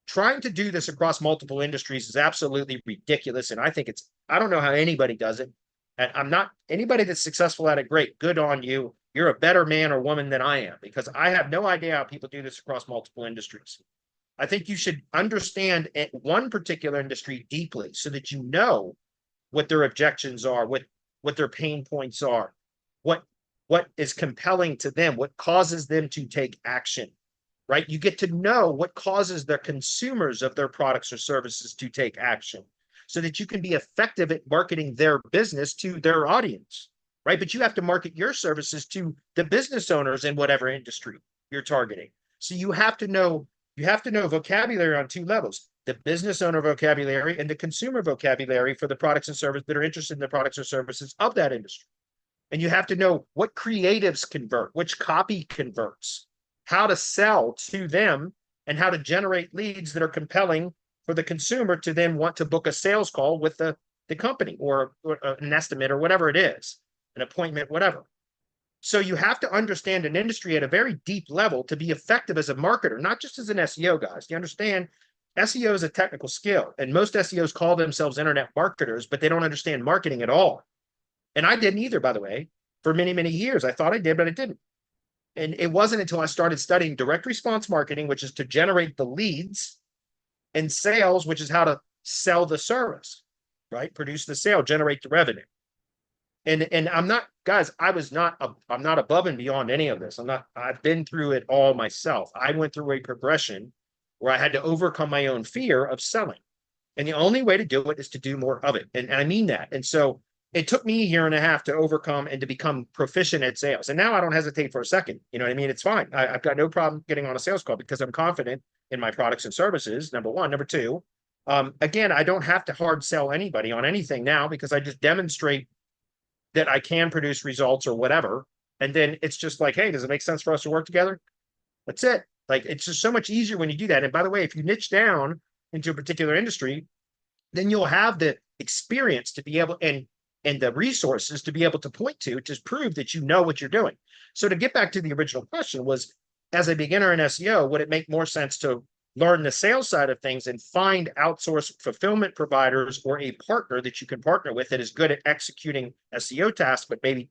trying to do this across multiple industries is absolutely ridiculous. And I don't know how anybody does it. And I'm not anybody that's successful at it. Great. Good on you. You're a better man or woman than I am, because I have no idea how people do this across multiple industries. I think you should understand one particular industry deeply so that you know what their objections are, what their pain points are, what is compelling to them, what causes them to take action, right? You get to know what causes the consumers of their products or services to take action so that you can be effective at marketing their business to their audience, right? But you have to market your services to the business owners in whatever industry you're targeting. So you have to know vocabulary on two levels: the business owner vocabulary and the consumer vocabulary for the products and services that are interested in the products or services of that industry. And you have to know what creatives convert, which copy converts, how to sell to them, and how to generate leads that are compelling for the consumer to then want to book a sales call with the company or an estimate or whatever it is, an appointment, whatever. So you have to understand an industry at a very deep level to be effective as a marketer, not just as an SEO, guys. You understand SEO is a technical skill, and most SEOs call themselves internet marketers, but they don't understand marketing at all. And I didn't either, by the way, for many, many years. I thought I did, but I didn't. And it wasn't until I started studying direct response marketing, which is to generate the leads, and sales, which is how to sell the service, right? Produce the sale, generate the revenue. And I'm not, guys, I'm not above and beyond any of this. I've been through it all myself. I went through a progression where I had to overcome my own fear of selling. And the only way to do it is to do more of it. And I mean that. And so it took me a year and a half to overcome and to become proficient at sales. And now I don't hesitate for a second. You know what I mean? It's fine. I've got no problem getting on a sales call because I'm confident in my products and services, number one. Number two, again, I don't have to hard sell anybody on anything now because I just demonstrate that I can produce results or whatever. And then it's just like, hey, does it make sense for us to work together? That's it. Like, it's just so much easier when you do that. And by the way, if you niche down into a particular industry, then you'll have the experience to be able and the resources to be able to point to prove that you know what you're doing. So to get back to the original question was, as a beginner in SEO, would it make more sense to learn the sales side of things and find outsource fulfillment providers or a partner that you can partner with that is good at executing SEO tasks, but maybe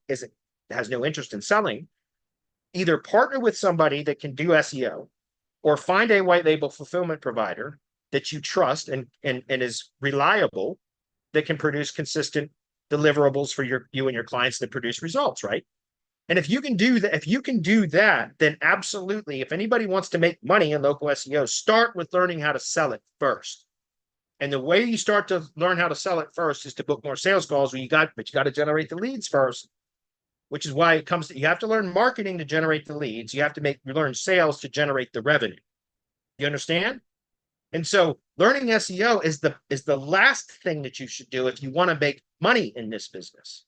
has no interest in selling? Either partner with somebody that can do SEO, or find a white label fulfillment provider that you trust and is reliable, that can produce consistent deliverables for you and your clients that produce results, right? And if you can do that, then absolutely, if anybody wants to make money in local SEO, start with learning how to sell it first. And the way you start to learn how to sell it first is to book more sales calls. But you got to generate the leads first, which is why you have to learn marketing to generate the leads. You have to learn sales to generate the revenue. You understand? And so learning SEO is the last thing that you should do if you want to make money in this business.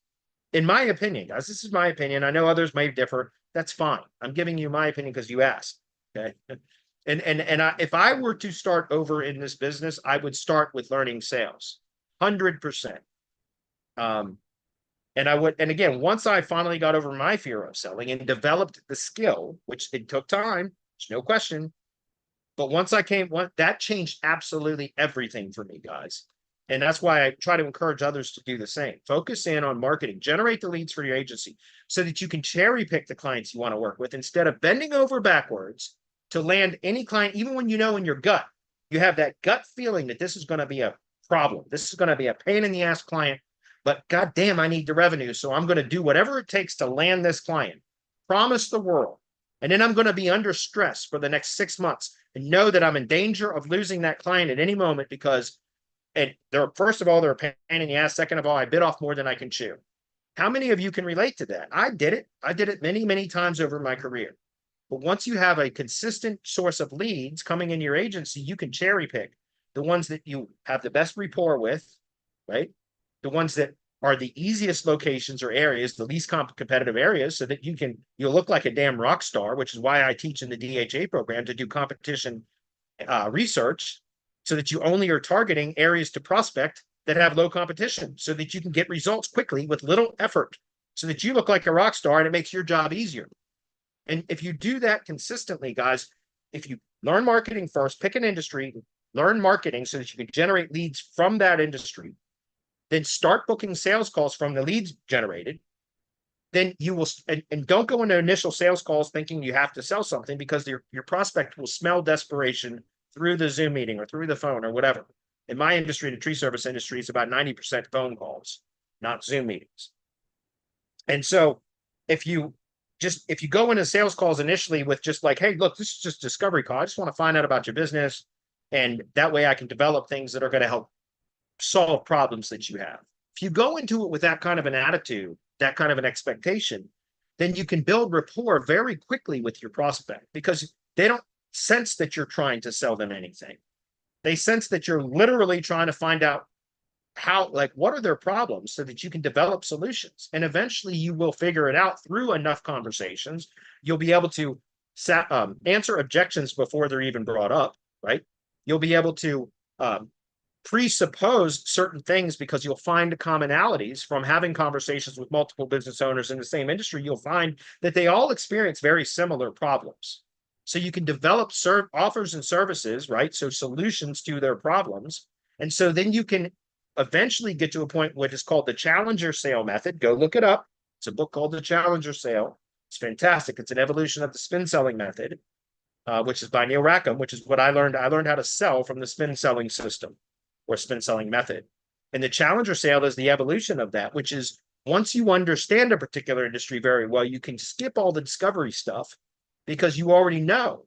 In my opinion, guys, this is my opinion. I know others may differ. That's fine. I'm giving you my opinion because you asked. Okay. If I were to start over in this business, I would start with learning sales, 100%. And again, once I finally got over my fear of selling and developed the skill, which it took time, there's no question. But once that changed absolutely everything for me, guys. And that's why I try to encourage others to do the same. Focus in on marketing, generate the leads for your agency so that you can cherry pick the clients you want to work with instead of bending over backwards to land any client, even when you know in your gut, you have that gut feeling that this is going to be a problem. This is going to be a pain in the ass client, but goddamn, I need the revenue. So I'm going to do whatever it takes to land this client, promise the world. And then I'm going to be under stress for the next 6 months and know that I'm in danger of losing that client at any moment because first of all, they're a pain in the ass. Second of all, I bit off more than I can chew. How many of you can relate to that? I did it. I did it many, many times over my career. But once you have a consistent source of leads coming in your agency, you can cherry pick the ones that you have the best rapport with, right? The ones that are the easiest locations or areas, the least competitive areas, so that you'll look like a damn rock star, which is why I teach in the DHA program to do competition research, so that you only are targeting areas to prospect that have low competition, so that you can get results quickly with little effort, so that you look like a rock star and it makes your job easier. And if you do that consistently, guys, if you learn marketing first, pick an industry, learn marketing so that you can generate leads from that industry, then start booking sales calls from the leads generated, then you will, and don't go into initial sales calls thinking you have to sell something, because your prospect will smell desperation through the Zoom meeting or through the phone or whatever. In my industry, the tree service industry, it's about 90% phone calls, not Zoom meetings. And so if you go into sales calls initially with just like, hey, look, this is just discovery call. I just want to find out about your business. And that way I can develop things that are going to help solve problems that you have. If you go into it with that kind of an attitude, that kind of an expectation, then you can build rapport very quickly with your prospect, because they don't sense that you're trying to sell them anything. They sense that you're literally trying to find out what are their problems, so that you can develop solutions. And eventually you will figure it out through enough conversations. You'll be able to answer objections before they're even brought up, right? You'll be able to presuppose certain things, because you'll find commonalities from having conversations with multiple business owners in the same industry. You'll find that they all experience very similar problems. So you can develop offers and services, right? So solutions to their problems. And so then you can eventually get to a point which is called the challenger sale method. Go look it up. It's a book called The Challenger Sale. It's fantastic. It's an evolution of the spin selling method, which is by Neil Rackham, which is what I learned. I learned how to sell from the spin selling system, or spin selling method. And the challenger sale is the evolution of that, which is, once you understand a particular industry very well, you can skip all the discovery stuff, because you already know,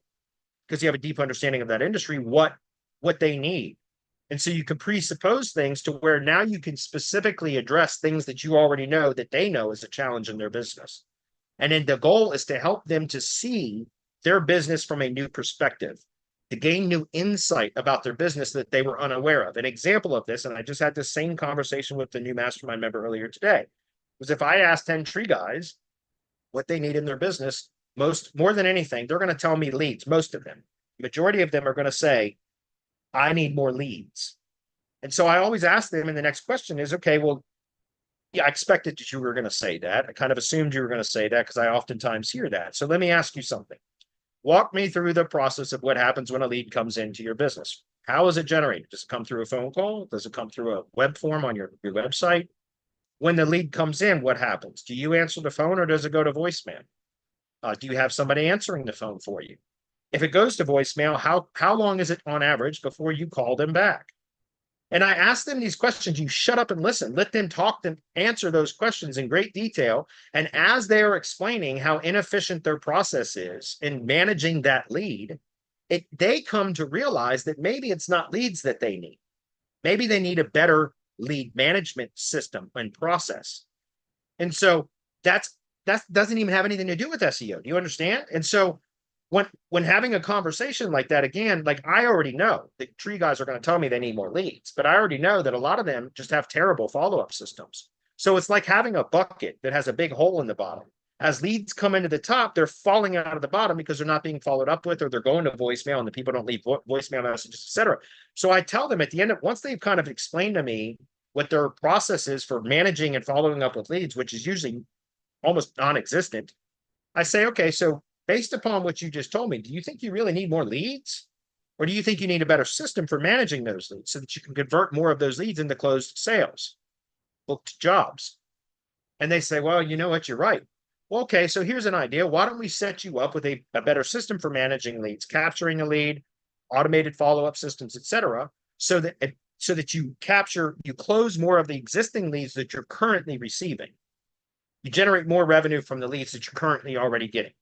because you have a deep understanding of that industry, what they need. And so you can presuppose things to where now you can specifically address things that you already know that they know is a challenge in their business. And then the goal is to help them to see their business from a new perspective, to gain new insight about their business that they were unaware of. An example of this, and I just had this same conversation with the new mastermind member earlier today, was if I asked 10 tree guys what they need in their business, more than anything, they're going to tell me leads. Most of them, majority of them are going to say, I need more leads. And so I always ask them, and the next question is, okay, well, yeah, I expected that you were going to say that. I kind of assumed you were going to say that, because I oftentimes hear that. So let me ask you something. Walk me through the process of what happens when a lead comes into your business. How is it generated? Does it come through a phone call? Does it come through a web form on your website? When the lead comes in, what happens? Do you answer the phone, or does it go to voicemail? Do you have somebody answering the phone for you? If it goes to voicemail, how long is it on average before you call them back? And I ask them these questions. You shut up and listen. Let them talk, them answer those questions in great detail. And as they are explaining how inefficient their process is in managing that lead, they come to realize that maybe it's not leads that they need. Maybe they need a better lead management system and process. And so that doesn't even have anything to do with SEO. Do you understand? And so when having a conversation like that, again, like, I already know the tree guys are going to tell me they need more leads, but I already know that a lot of them just have terrible follow-up systems. So it's like having a bucket that has a big hole in the bottom. As leads come into the top, they're falling out of the bottom because they're not being followed up with, or they're going to voicemail and the people don't leave voicemail messages, etc. So I tell them at the end of, once they've kind of explained to me what their process is for managing and following up with leads, which is usually almost non-existent, I say, okay, so based upon what you just told me, do you think you really need more leads? Or do you think you need a better system for managing those leads so that you can convert more of those leads into closed sales, booked jobs? And they say, well, you know what, you're right. Well, okay, so here's an idea. Why don't we set you up with a better system for managing leads, capturing a lead, automated follow-up systems, etc., so that you close more of the existing leads that you're currently receiving. You generate more revenue from the leads that you're currently already getting.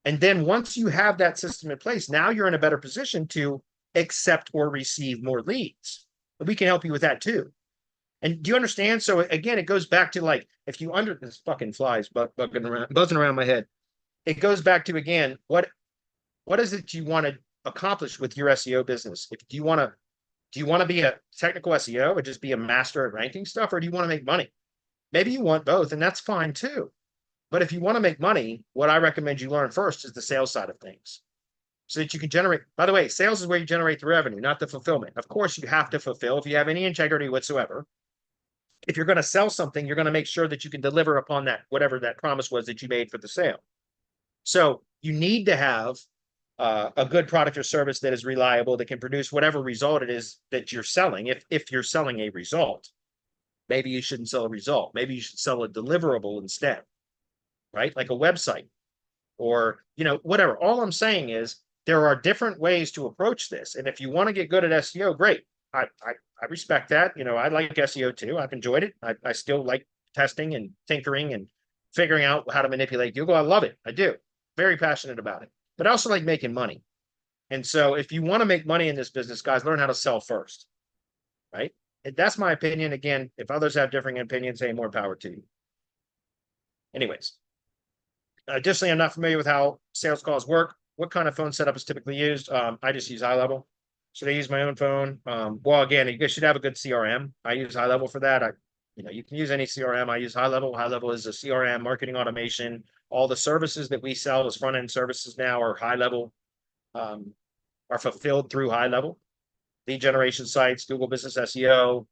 And then once you have that system in place, now you're in a better position to accept or receive more leads. But we can help you with that too. And do you understand? So again, it goes back to, like, if you this fucking flies buzzing around my head. It goes back to, again, what is it you want to accomplish with your SEO business? Do you want to be a technical SEO and just be a master at ranking stuff, or do you want to make money? Maybe you want both, and that's fine too. But if you want to make money, what I recommend you learn first is the sales side of things, so that you can generate. By the way, sales is where you generate the revenue, not the fulfillment. Of course, you have to fulfill if you have any integrity whatsoever. If you're going to sell something, you're going to make sure that you can deliver upon that, whatever that promise was that you made for the sale. So you need to have a good product or service that is reliable, that can produce whatever result it is that you're selling. If you're selling a result, maybe you shouldn't sell a result. Maybe you should sell a deliverable instead, right? Like a website or, whatever. All I'm saying is there are different ways to approach this. And if you want to get good at SEO, great. I respect that. I like SEO too. I've enjoyed it. I still like testing and tinkering and figuring out how to manipulate Google. I love it. I do. Very passionate about it. But I also like making money. And so if you want to make money in this business, guys, learn how to sell first, right? And that's my opinion. Again, if others have differing opinions, hey, more power to you. Anyways, additionally, I'm not familiar with how sales calls work. What kind of phone setup is typically used? I just use high level. Should I use my own phone? Well, again, you guys should have a good CRM. I use high level for that. You can use any CRM. I use high level. High level is a CRM, marketing automation. All the services that we sell as front end services now are high level, are fulfilled through high level. Lead generation sites, Google Business SEO,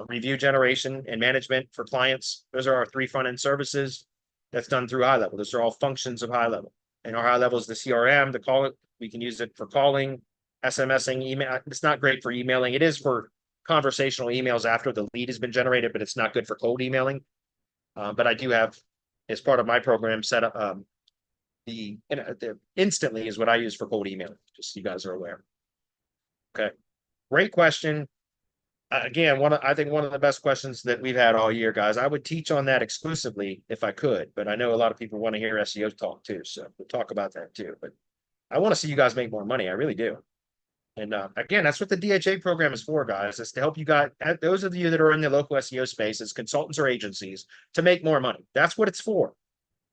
review generation and management for clients. Those are our 3 front end services. That's done through high level. Those are all functions of high level. And our high level is the CRM, the call it. We can use it for calling, SMSing, email. It's not great for emailing. It is for conversational emails after the lead has been generated, but it's not good for cold emailing. But I do have, as part of my program, set up the instantly is what I use for cold emailing, just so you guys are aware. Okay, great question. Again, I think one of the best questions that we've had all year, guys. I would teach on that exclusively if I could, but I know a lot of people want to hear SEO talk too, so we'll talk about that too. But I want to see you guys make more money. I really do. And again, that's what the DHA program is for, guys. Is to help you guys, those of you that are in the local SEO space as consultants or agencies, to make more money. That's what it's for.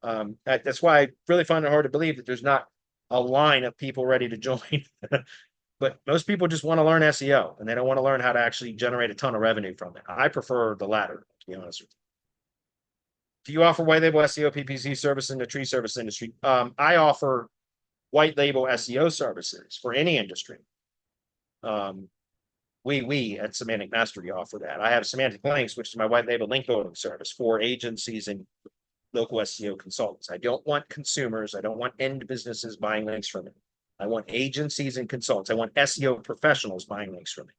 That's why I really find it hard to believe that there's not a line of people ready to join. But most people just want to learn SEO and they don't want to learn how to actually generate a ton of revenue from it. I prefer the latter, to be honest with you. Do you offer white label SEO PPC service in the tree service industry? I offer white label SEO services for any industry. We at Semantic Mastery offer that. I have Semantic Links, which is my white label link building service for agencies and local SEO consultants. I don't want consumers. I don't want end businesses buying links from me. I want agencies and consultants. I want SEO professionals buying links from me.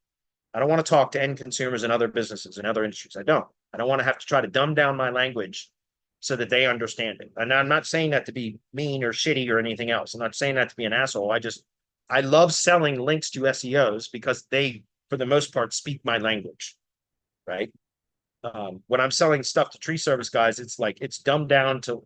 I don't want to talk to end consumers and other businesses and other industries. I don't want to have to try to dumb down my language so that they understand it. And I'm not saying that to be mean or shitty or anything else. I'm not saying that to be an asshole. I love selling links to SEOs because they, for the most part, speak my language, right? When I'm selling stuff to tree service guys, it's dumbed down to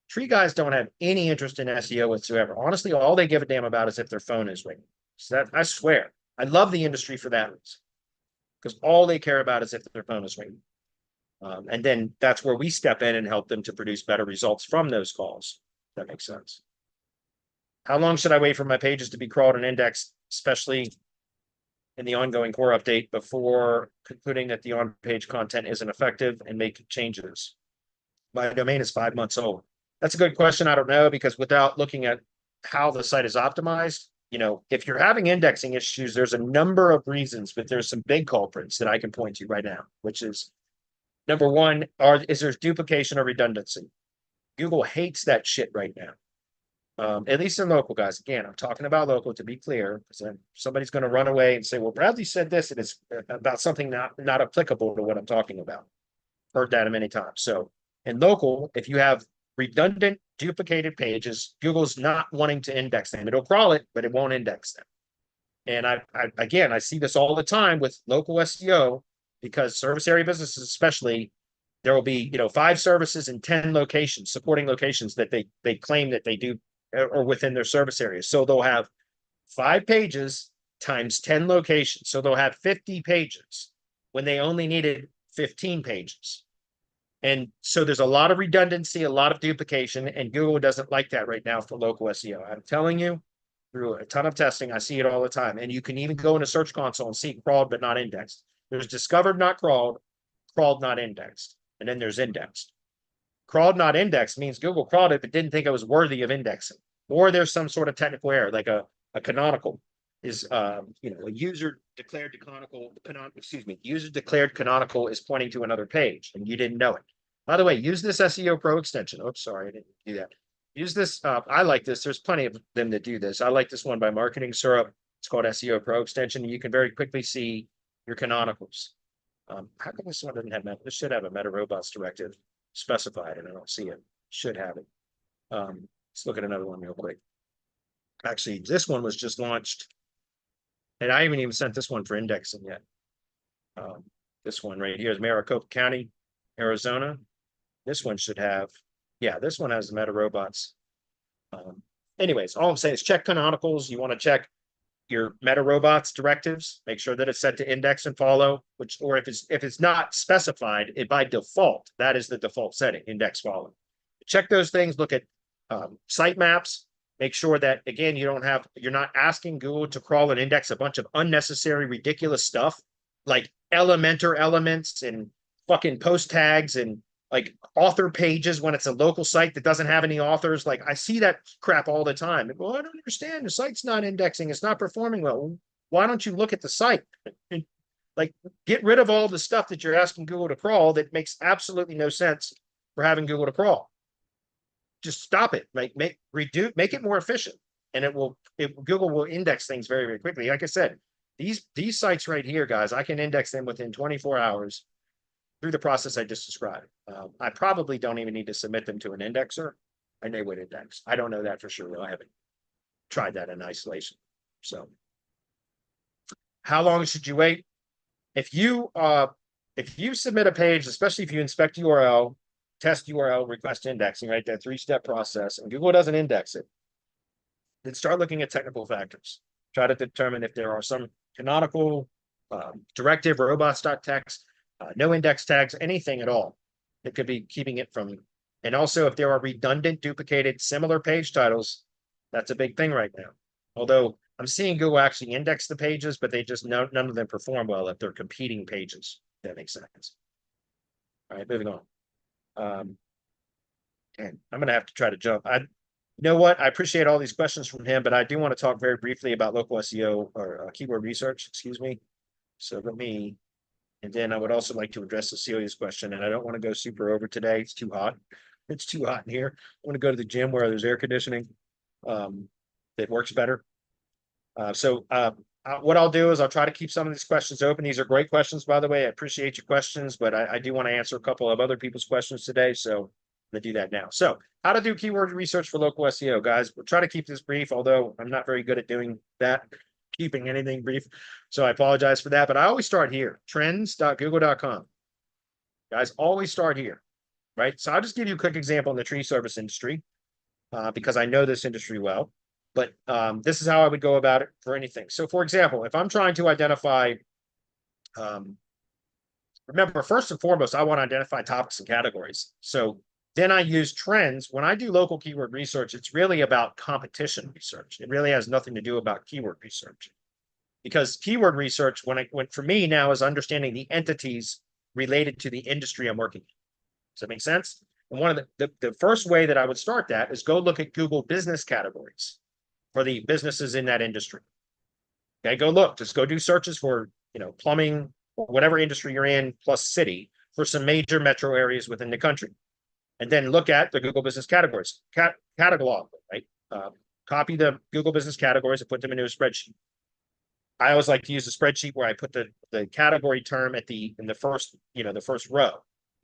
tree guys don't have any interest in SEO whatsoever. Honestly, all they give a damn about is if their phone is ringing. So that, I swear, I love the industry for that reason, because all they care about is if their phone is ringing. And then that's where we step in and help them to produce better results from those calls. That makes sense. How long should I wait for my pages to be crawled and indexed, especially in the ongoing core update, before concluding that the on-page content isn't effective and make changes? My domain is 5 months old. That's a good question. I don't know, because without looking at how the site is optimized, if you're having indexing issues, there's a number of reasons, but there's some big culprits that I can point to right now, which is number one, is there duplication or redundancy? Google hates that shit right now. At least in local, guys. Again, I'm talking about local to be clear, because somebody's going to run away and say, well, Bradley said this, and it's about something not applicable to what I'm talking about. Heard that many times. So in local, if you have redundant, duplicated pages, Google's not wanting to index them. It'll crawl it, but it won't index them. And I see this all the time with local SEO, because service area businesses, especially, there will be 5 services in 10 locations, supporting locations that they claim that they do or within their service areas. So they'll have 5 pages times 10 locations. So they'll have 50 pages when they only needed 15 pages. And so there's a lot of redundancy, a lot of duplication, and Google doesn't like that right now for local SEO. I'm telling you, through a ton of testing, I see it all the time. And you can even go into Search Console and see crawled but not indexed. There's discovered not crawled, crawled not indexed. and then there's indexed. Crawled, not indexed means Google crawled it, but didn't think it was worthy of indexing. Or there's some sort of technical error, like a canonical is, a user declared user declared canonical is pointing to another page and you didn't know it. By the way, use this SEO Pro extension. Oops, sorry, I didn't do that. Use this. I like this. There's plenty of them that do this. I like this one by Marketing Syrup. It's called SEO Pro extension. And you can very quickly see your canonicals. How come this one doesn't have this should have a meta robots directive specified, and I don't see it. Should have it. Let's look at another one real quick. Actually, this one was just launched, and I haven't even sent this one for indexing yet. This one right here is Maricopa County, Arizona. This one should have, yeah, this one has the meta robots. Anyways, all I'm saying is check canonicals. You want to check your meta robots directives, make sure that it's set to index and follow, or if it's not specified, it by default, that is the default setting, index follow. Check those things, look at sitemaps, make sure that, again, you're not asking Google to crawl and index a bunch of unnecessary, ridiculous stuff, like Elementor elements and fucking post tags and like author pages when it's a local site that doesn't have any authors. Like I see that crap all the time. Well, I don't understand. The site's not indexing. It's not performing well. Why don't you look at the site? Like get rid of all the stuff that you're asking Google to crawl that makes absolutely no sense for having Google to crawl. Just stop it. Make it more efficient, and Google will index things very, very quickly. Like I said, these sites right here, guys, I can index them within 24 hours. Through the process I just described. I probably don't even need to submit them to an indexer, and they would index. I don't know that for sure, though. I haven't tried that in isolation. So how long should you wait? If you submit a page, especially if you inspect URL, test URL, request indexing, right? That 3-step process, and Google doesn't index it, then start looking at technical factors. Try to determine if there are some canonical directive robots.txt, no index tags, anything at all that could be keeping it from. And also, if there are redundant, duplicated, similar page titles, that's a big thing right now. Although I'm seeing Google actually index the pages, but none of them perform well if they're competing pages. If that makes sense. All right, moving on. And I'm going to have to try to jump. You know what? I appreciate all these questions from him, but I do want to talk very briefly about local SEO or keyword research. Excuse me. So let me. And then I would also like to address Cecilia's question, and I don't want to go super over today. It's too hot. It's too hot in here. I want to go to the gym where there's air conditioning that works better. What I'll do is I'll try to keep some of these questions open. These are great questions, by the way. I appreciate your questions, but I do want to answer a couple of other people's questions today. So I'm going to do that now. So how to do keyword research for local SEO, guys. We'll try to keep this brief, although I'm not very good at doing that. Keeping anything brief. So I apologize for that, but I always start here, trends.google.com. Guys, always start here, right? So I'll just give you a quick example in the tree service industry because I know this industry well, but this is how I would go about it for anything. So for example, if I'm trying to identify, remember, first and foremost, I want to identify topics and categories. So then I use trends. When I do local keyword research, it's really about competition research. It really has nothing to do about keyword research. Because keyword research, for me now, is understanding the entities related to the industry I'm working in. Does that make sense? And one of the first way that I would start that is go look at Google business categories for the businesses in that industry. Okay, go look. Just go do searches for plumbing, or whatever industry you're in, plus city, for some major metro areas within the country. And then look at the Google business categories, catalog, right? Copy the Google business categories and put them into a spreadsheet. I always like to use a spreadsheet where I put the category term in the first row.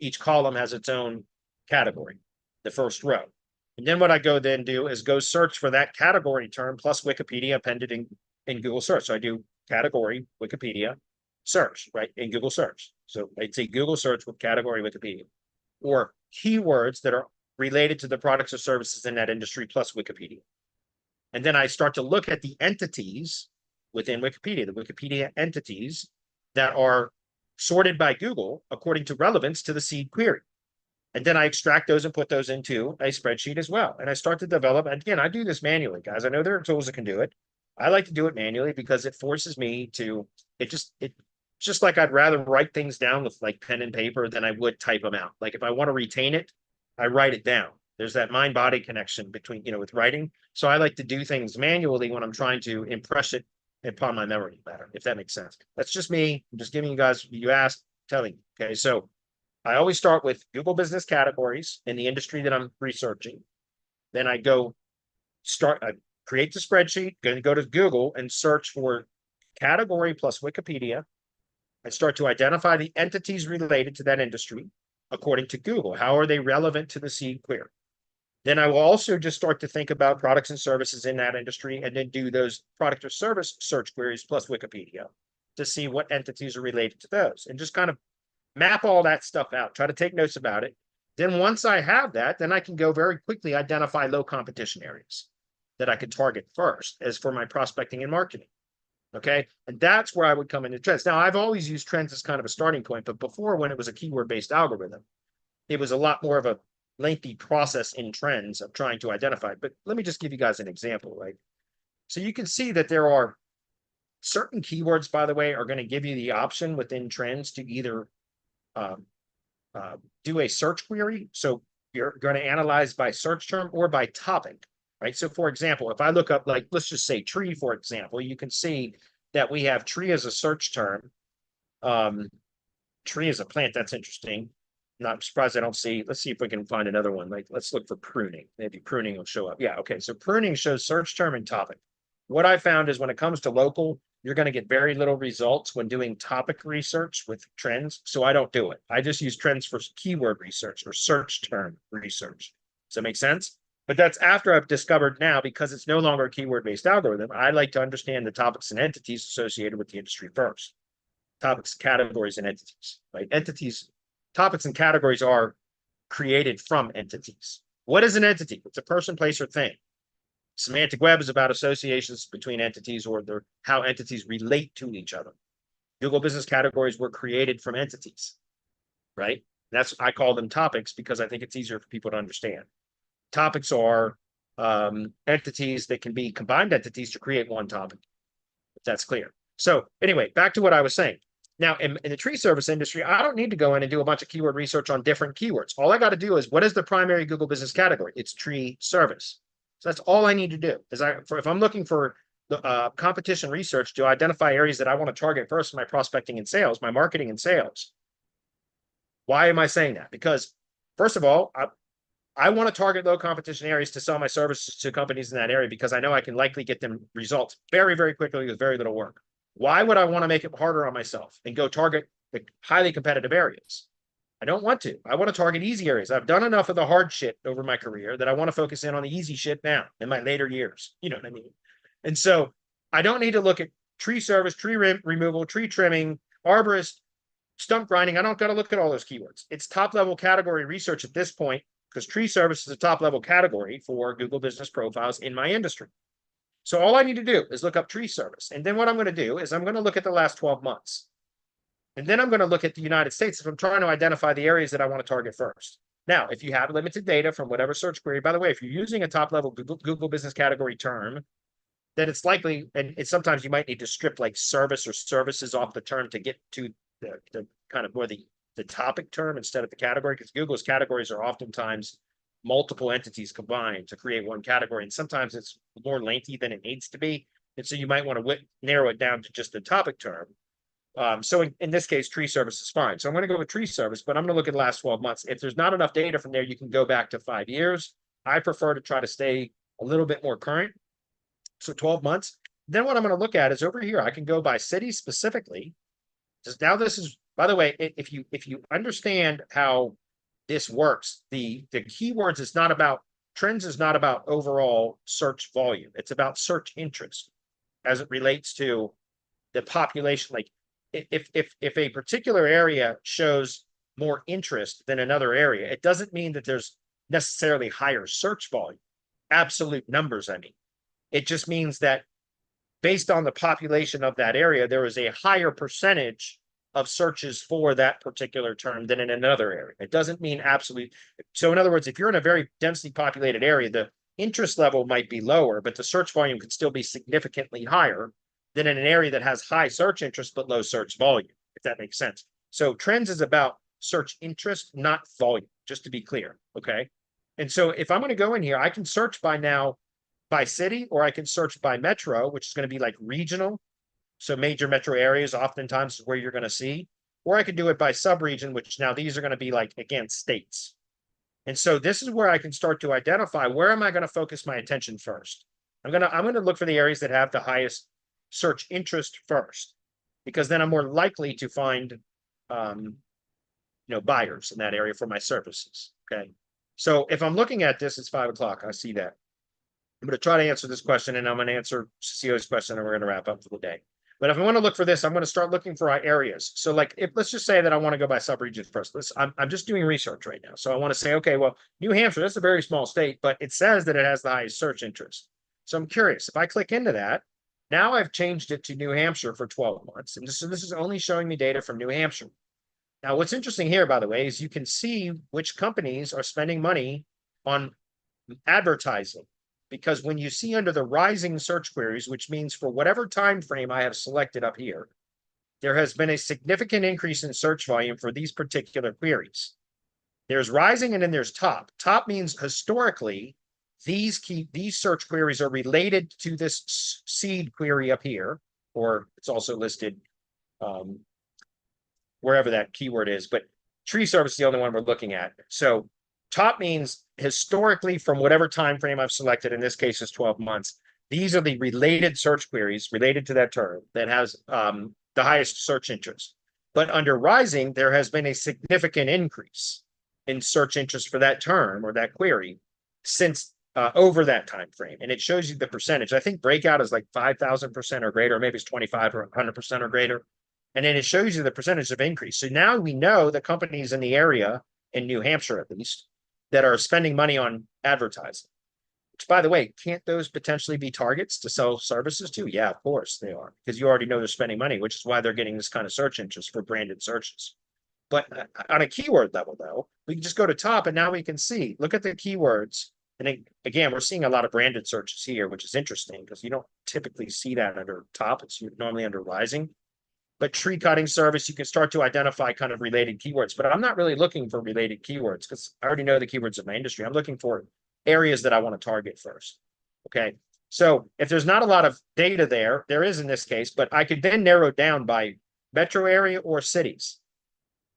Each column has its own category, the first row. And then what I go then do is go search for that category term plus Wikipedia appended in Google search. So I do category, Wikipedia, search, right? In Google search. So I'd say Google search with category Wikipedia, or keywords that are related to the products or services in that industry plus Wikipedia. And then I start to look at the entities within Wikipedia, the Wikipedia entities that are sorted by Google according to relevance to the seed query. And then I extract those and put those into a spreadsheet as well. And I start to develop, again, I do this manually, guys. I know there are tools that can do it. I like to do it manually because it forces me to, it just like I'd rather write things down with like pen and paper than I would type them out. Like if I want to retain it, I write it down. There's that mind-body connection between, with writing. So I like to do things manually when I'm trying to impress it upon my memory better, if that makes sense. That's just me. I'm just giving you guys, you asked, telling you. Okay, so I always start with Google business categories in the industry that I'm researching. Then I create the spreadsheet, going to go to Google and search for category plus Wikipedia. I start to identify the entities related to that industry according to Google. How are they relevant to the seed query? Then I will also just start to think about products and services in that industry and then do those product or service search queries plus Wikipedia to see what entities are related to those and just kind of map all that stuff out, try to take notes about it. Then once I have that, then I can go very quickly identify low competition areas that I could target first as for my prospecting and marketing. Okay. And that's where I would come into trends. Now, I've always used trends as kind of a starting point, but before, when it was a keyword-based algorithm, it was a lot more of a lengthy process in trends of trying to identify. But let me just give you guys an example, right? So you can see that there are certain keywords, by the way, are going to give you the option within trends to either do a search query. So you're going to analyze by search term or by topic, right? So for example, if I look up, like, let's just say tree, for example, you can see that we have tree as a search term. Tree as a plant, that's interesting. Not surprised I don't see, let's see if we can find another one. Like, let's look for pruning. Maybe pruning will show up. Yeah, okay. So pruning shows search term and topic. What I found is when it comes to local, you're going to get very little results when doing topic research with trends. So I don't do it. I just use trends for keyword research or search term research. Does that make sense? But that's after I've discovered now, because it's no longer a keyword-based algorithm, I like to understand the topics and entities associated with the industry first. Topics, categories, and entities, right? Entities, topics and categories are created from entities. What is an entity? It's a person, place, or thing. Semantic web is about associations between entities or how entities relate to each other. Google business categories were created from entities, right? I call them topics because I think it's easier for people to understand. Topics are entities that can be combined entities to create one topic, if that's clear. So anyway, back to what I was saying. Now, in the tree service industry, I don't need to go in and do a bunch of keyword research on different keywords. All I got to do is, what is the primary Google business category? It's tree service. So that's all I need to do. If I'm looking for the competition research to identify areas that I want to target first in my prospecting and sales, my marketing and sales. Why am I saying that? Because first of all, I want to target low competition areas to sell my services to companies in that area because I know I can likely get them results very, very quickly with very little work. Why would I want to make it harder on myself and go target the highly competitive areas? I don't want to. I want to target easy areas. I've done enough of the hard shit over my career that I want to focus in on the easy shit now in my later years. You know what I mean? And so I don't need to look at tree service, tree removal, tree trimming, arborist, stump grinding. I don't got to look at all those keywords. It's top level category research at this point, because tree service is a top level category for Google business profiles in my industry. So all I need to do is look up tree service. And then what I'm going to do is I'm going to look at the last 12 months. And then I'm going to look at the United States if I'm trying to identify the areas that I want to target first. Now, if you have limited data from whatever search query, by the way, if you're using a top level Google business category term, then it's likely, and sometimes you might need to strip like service or services off the term to get to the kind of more the topic term instead of the category, because Google's categories are oftentimes multiple entities combined to create one category. And sometimes it's more lengthy than it needs to be. And so you might want to narrow it down to just the topic term. So in this case, tree service is fine. So I'm going to go with tree service, but I'm going to look at the last 12 months. If there's not enough data from there, you can go back to 5 years. I prefer to try to stay a little bit more current. So 12 months. Then what I'm going to look at is over here, I can go by city specifically. Now this is, by the way, if you understand how this works, the keywords is not about, trends is not about overall search volume. It's about search interest as it relates to the population. Like if a particular area shows more interest than another area, it doesn't mean that there's necessarily higher search volume, absolute numbers, I mean. It just means that based on the population of that area, there is a higher percentage of searches for that particular term than in another area. It doesn't mean absolute. So in other words, if you're in a very densely populated area, the interest level might be lower, but the search volume could still be significantly higher than in an area that has high search interest but low search volume, if that makes sense. So trends is about search interest, not volume, just to be clear. Okay. And so if I'm going to go in here, I can search by city, or I can search by metro, which is going to be like regional. So major metro areas oftentimes is where you're going to see, or I could do it by sub-region, which now these are going to be like, again, states. And so this is where I can start to identify, where am I going to focus my attention first? I'm going to look for the areas that have the highest search interest first, because then I'm more likely to find buyers in that area for my services. Okay. So if I'm looking at this, it's 5 o'clock. I see that. I'm going to try to answer this question, and I'm going to answer CEO's question, and we're going to wrap up for the day. But if I want to look for this, I'm going to start looking for our areas. So like, let's just say that I want to go by sub-region first. I'm just doing research right now. So I want to say, okay, well, New Hampshire, that's a very small state, but it says that it has the highest search interest. So I'm curious, if I click into that, now I've changed it to New Hampshire for 12 months. And this is only showing me data from New Hampshire. Now, what's interesting here, by the way, is you can see which companies are spending money on advertising. Because when you see under the rising search queries, which means for whatever time frame I have selected up here, there has been a significant increase in search volume for these particular queries. There's rising and then there's top. Top means historically, these search queries are related to this seed query up here, or it's also listed wherever that keyword is, but tree service is the only one we're looking at. So top means historically from whatever time frame I've selected, in this case is 12 months. These are the related search queries related to that term that has the highest search interest. But under rising, there has been a significant increase in search interest for that term or that query since over that time frame. And it shows you the percentage. I think breakout is like 5,000% or greater, or maybe it's 25 or 100% or greater. And then it shows you the percentage of increase. So now we know the companies in the area, in New Hampshire at least, that are spending money on advertising. Which, by the way, can't those potentially be targets to sell services to? Yeah, of course they are, because you already know they're spending money, which is why they're getting this kind of search interest for branded searches. But on a keyword level, though, we can just go to top, and now we can see, look at the keywords. And again, we're seeing a lot of branded searches here, which is interesting because you don't typically see that under top. It's normally under rising. But tree cutting service, you can start to identify kind of related keywords. But I'm not really looking for related keywords because I already know the keywords of my industry. I'm looking for areas that I want to target first. Okay. So if there's not a lot of data there, there is in this case, but I could then narrow down by metro area or cities.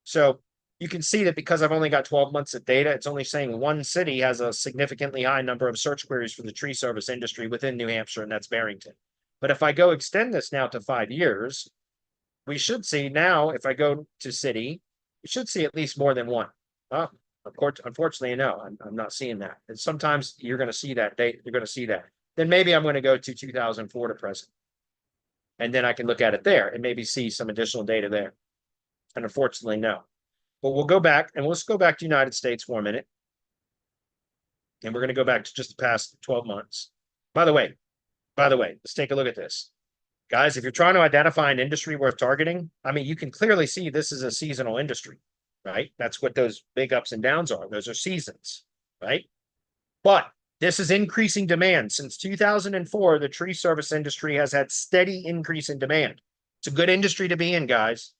So you can see that because I've only got 12 months of data, it's only saying one city has a significantly high number of search queries for the tree service industry within New Hampshire, and that's Barrington. But if I go extend this now to 5 years, we should see now, if I go to city, we should see at least more than one. Oh, of course, unfortunately, no, I'm not seeing that. And sometimes you're going to see that date, you're going to see that. Then maybe I'm going to go to 2004 to present. And then I can look at it there and maybe see some additional data there. And unfortunately, no. But we'll go back, and let's go back to United States for a minute. And we're going to go back to just the past 12 months. By the way, let's take a look at this. Guys, if you're trying to identify an industry worth targeting, I mean, you can clearly see this is a seasonal industry, right? That's what those big ups and downs are. Those are seasons, right? But this is increasing demand. Since 2004, the tree service industry has had steady increase in demand. It's a good industry to be in, guys.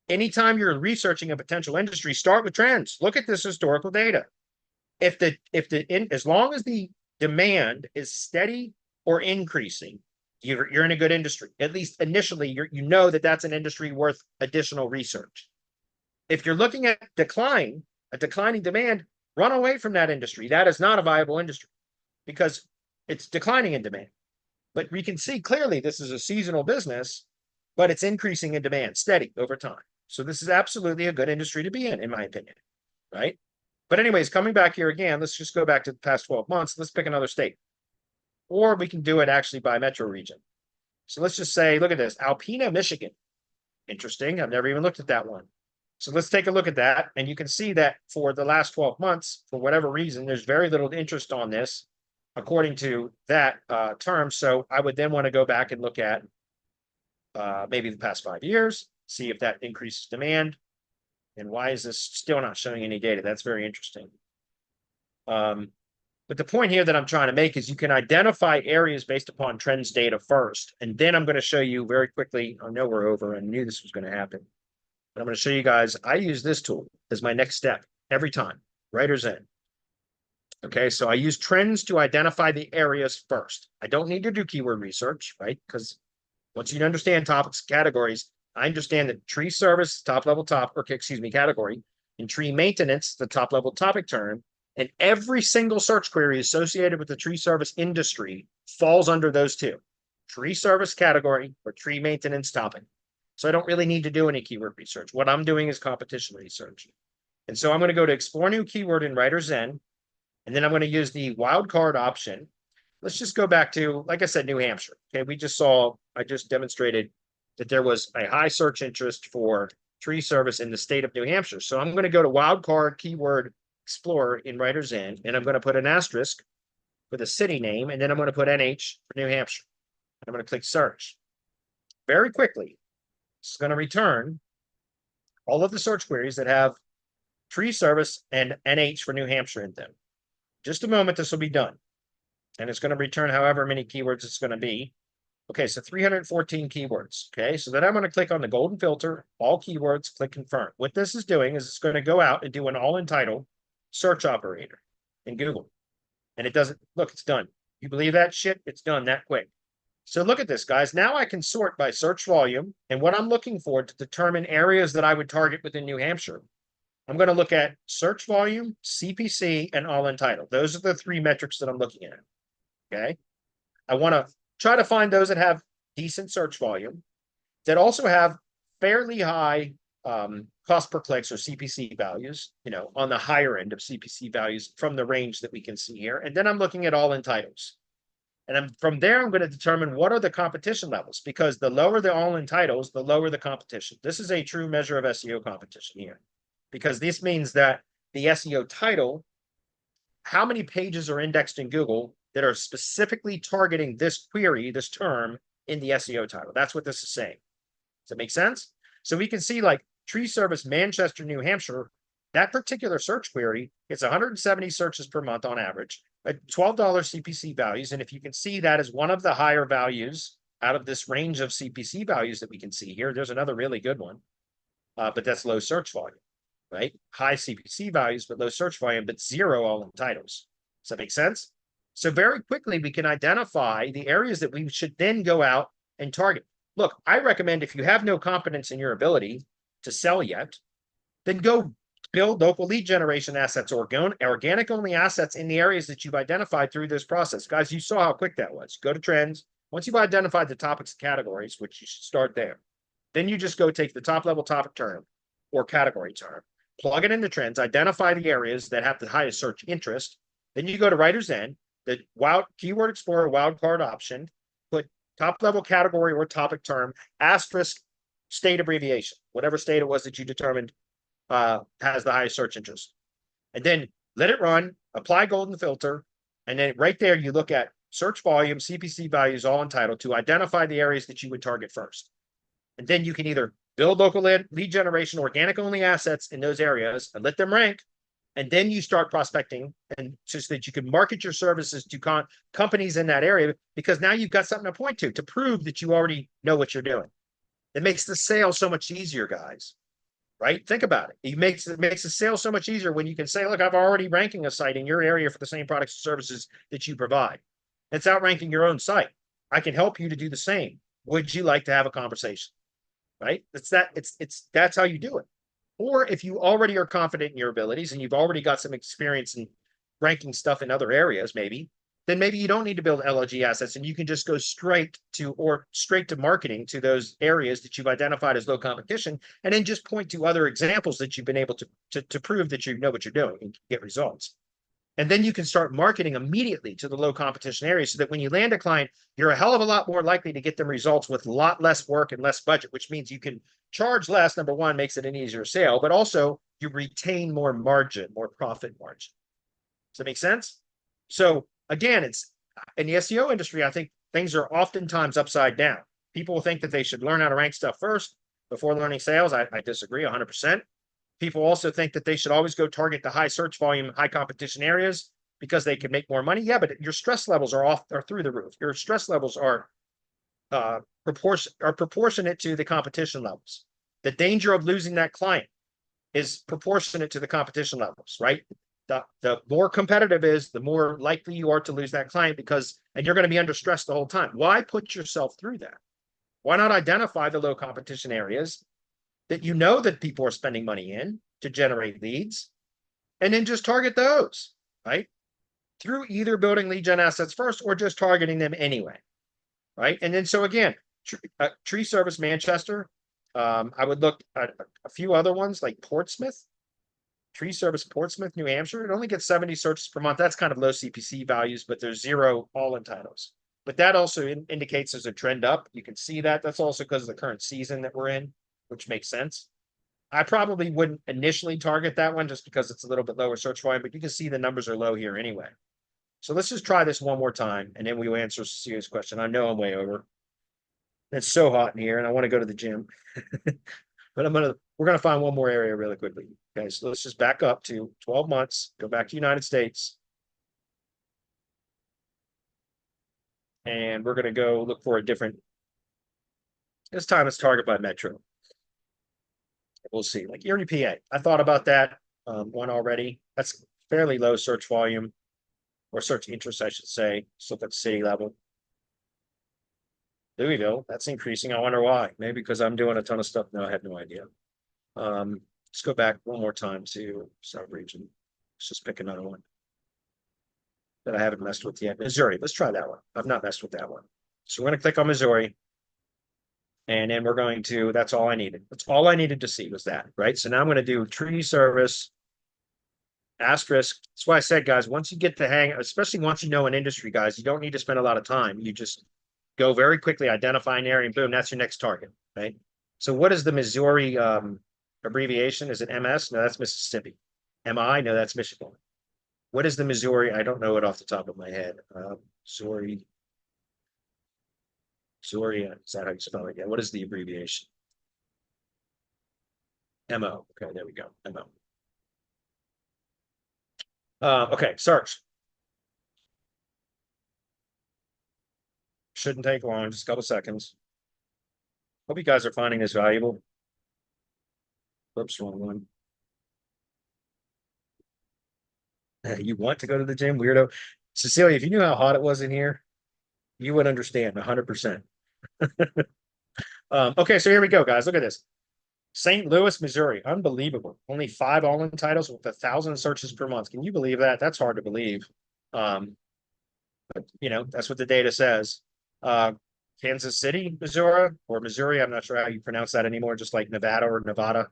Anytime you're researching a potential industry, start with trends. Look at this historical data. As long as the demand is steady or increasing, you're in a good industry. At least initially, you know that that's an industry worth additional research. If you're looking at a declining demand, run away from that industry. That is not a viable industry because it's declining in demand. But we can see clearly this is a seasonal business, but it's increasing in demand, steady over time. So this is absolutely a good industry to be in my opinion, right? But anyways, coming back here again, let's just go back to the past 12 months. Let's pick another state. Or we can do it actually by metro region. So let's just say, look at this, Alpena, Michigan. Interesting. I've never even looked at that one. So let's take a look at that. And you can see that for the last 12 months, for whatever reason, there's very little interest on this, according to that term. So I would then want to go back and look at maybe the past 5 years, see if that increases demand. And why is this still not showing any data? That's very interesting. But the point here that I'm trying to make is you can identify areas based upon trends data first. And then I'm going to show you very quickly. I know we're over. I knew this was going to happen. But I'm going to show you guys, I use this tool as my next step every time, Writer's End. Okay, so I use trends to identify the areas first. I don't need to do keyword research, right? Because once you understand topics, categories, I understand that tree service, top level category, and tree maintenance, the top level topic term, and every single search query associated with the tree service industry falls under those two, tree service category or tree maintenance topic. So I don't really need to do any keyword research. What I'm doing is competition research. And so I'm going to go to explore new keyword in Writer's End, and then I'm going to use the wildcard option. Let's just go back to, like I said, New Hampshire. Okay, I just demonstrated that there was a high search interest for tree service in the state of New Hampshire. So I'm going to go to wildcard keyword explorer in Writer's End, and I'm going to put an asterisk for the city name, and then I'm going to put NH for New Hampshire. I'm going to click search. Very quickly, it's going to return all of the search queries that have tree service and NH for New Hampshire in them. Just a moment, this will be done. And it's going to return however many keywords it's going to be. Okay, so 314 keywords. Okay, so then I'm going to click on the golden filter, all keywords, click confirm. What this is doing is it's going to go out and do an all entitled search operator in Google. And it doesn't, look, it's done. You believe that shit? It's done that quick. So look at this, guys. Now I can sort by search volume and what I'm looking for to determine areas that I would target within New Hampshire. I'm going to look at search volume, CPC, and all entitled. Those are the three metrics that I'm looking at. Okay. I want to try to find those that have decent search volume, that also have fairly high cost per clicks or CPC values, on the higher end of CPC values from the range that we can see here. And then I'm looking at all entitles. And from there, I'm going to determine what are the competition levels, because the lower the all entitles, the lower the competition. This is a true measure of SEO competition here, because this means that the SEO title, how many pages are indexed in Google that are specifically targeting this query, this term in the SEO title. That's what this is saying. Does that make sense? So we can see like tree service, Manchester, New Hampshire, that particular search query gets 170 searches per month on average, at $12 CPC values. And if you can see, that is one of the higher values out of this range of CPC values that we can see here. There's another really good one, but that's low search volume, right? High CPC values, but low search volume, but zero all entitles. Does that make sense? So very quickly, we can identify the areas that we should then go out and target. Look, I recommend if you have no confidence in your ability to sell yet, then go build local lead generation assets or organic only assets in the areas that you've identified through this process. Guys, you saw how quick that was. Go to trends. Once you've identified the topics and categories, which you should start there, then you just go take the top level topic term or category term, plug it into trends, identify the areas that have the highest search interest. Then you go to Writer's End, the keyword explorer wildcard option, put top level category or topic term, asterisk state abbreviation, whatever state it was that you determined has the highest search interest. And then let it run, apply golden filter, and then right there you look at search volume, CPC values, all entitled, to identify the areas that you would target first. And then you can either build local lead generation, organic only assets in those areas and let them rank. And then you start prospecting, and just that you can market your services to companies in that area, because now you've got something to point to prove that you already know what you're doing. It makes the sale so much easier, guys, right? Think about it. It makes the sale so much easier when you can say, look, I've already ranking a site in your area for the same products and services that you provide. It's outranking your own site. I can help you to do the same. Would you like to have a conversation? Right? That's how you do it. Or if you already are confident in your abilities and you've already got some experience in ranking stuff in other areas, then maybe you don't need to build LOG assets and you can just go straight to marketing to those areas that you've identified as low competition, and then just point to other examples that you've been able to prove that you know what you're doing and get results. And then you can start marketing immediately to the low competition areas, so that when you land a client, you're a hell of a lot more likely to get them results with a lot less work and less budget, which means you can charge less. Number one, makes it an easier sale, but also you retain more margin, more profit margin. Does that make sense? So again, it's in the SEO industry, I think things are oftentimes upside down. People think that they should learn how to rank stuff first before learning sales. I disagree 100%. People also think that they should always go target the high search volume, high competition areas because they can make more money. Yeah, but your stress levels are through the roof. Your stress levels are proportionate to the competition levels. the danger of losing that client is proportionate to the competition levels, right? The more competitive is, the more likely you are to lose that client and you're going to be under stress the whole time. Why put yourself through that? Why not identify the low competition areas that you know that people are spending money in to generate leads, and then just target those, right? Through either building lead gen assets first or just targeting them anyway, right? And then so again, Tree Service Manchester, I would look at a few other ones like Portsmouth. Tree Service Portsmouth, New Hampshire, it only gets 70 searches per month. That's kind of low CPC values, but there's 0 all-in titles. But that also indicates there's a trend up. You can see that. That's also because of the current season that we're in, which makes sense. I probably wouldn't initially target that one just because it's a little bit lower search volume, but you can see the numbers are low here anyway. So let's just try this one more time, and then we will answer Cecilia's question. I know I'm way over. It's so hot in here, and I want to go to the gym. But we're gonna find one more area really quickly. Okay, so let's just back up to 12 months, go back to United States. And we're gonna go look for a different, this time it's target by metro. We'll see, like Erie, PA. I thought about that one already. That's fairly low search volume or search interest, I should say. Let's look at city level. Louisville, that's increasing. I wonder why. Maybe because I'm doing a ton of stuff. No, I have no idea. Let's go back one more time to sub-region. Let's just pick another one that I haven't messed with yet. Missouri, let's try that one. I've not messed with that one. So we're going to click on Missouri. And then we're going to, that's all I needed. That's all I needed to see was that, right? So now I'm going to do Tree Service, asterisk. That's why I said, guys, once you get the hang, especially once you know an industry, guys, you don't need to spend a lot of time. You just go very quickly, identify an area, and boom, that's your next target, right? So what is the Missouri abbreviation? Is it MS? No, that's Mississippi. MI? No, that's Michigan. What is the Missouri? I don't know it off the top of my head. Missouri. Missouri, is that how you spell it? Yeah, what is the abbreviation? MO. Okay, there we go. MO. Okay, search. Shouldn't take long, just a couple seconds. Hope you guys are finding this valuable. Oops, wrong one. You want to go to the gym, weirdo? Cecilia, if you knew how hot it was in here, you would understand 100%. Okay, so here we go, guys. Look at this. St. Louis, Missouri. Unbelievable. Only 5 all-in titles with 1,000 searches per month. Can you believe that? That's hard to believe. But you know, that's what the data says. Kansas City, Missouri, or Missouri. I'm not sure how you pronounce that anymore, just like Nevada or Nevada.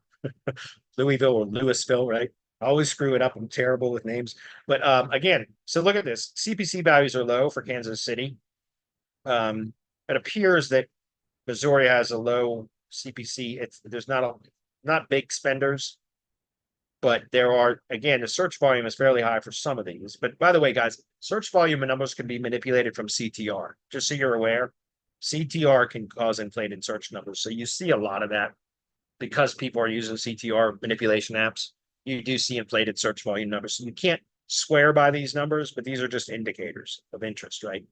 Louisville or Louisville, right? I always screw it up. I'm terrible with names. But again, so look at this. CPC values are low for Kansas City. It appears that Missouri has a low CPC. There's not big spenders, but there are, again, the search volume is fairly high for some of these. But by the way, guys, search volume and numbers can be manipulated from CTR. Just so you're aware, CTR can cause inflated search numbers. So you see a lot of that because people are using CTR manipulation apps. You do see inflated search volume numbers. So you can't swear by these numbers, but these are just indicators of interest, right?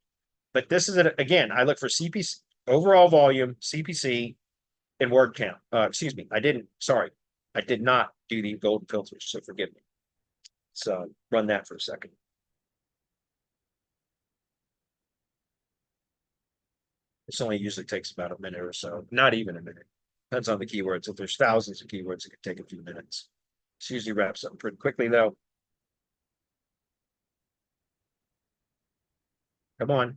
But this is, again, I look for CPC, overall volume, CPC, and word count. Excuse me, I did not do the golden filters, so forgive me. So run that for a second. This only usually takes about a minute or so, not even a minute. Depends on the keywords. If there's thousands of keywords, it could take a few minutes. This usually wraps up pretty quickly, though. Come on.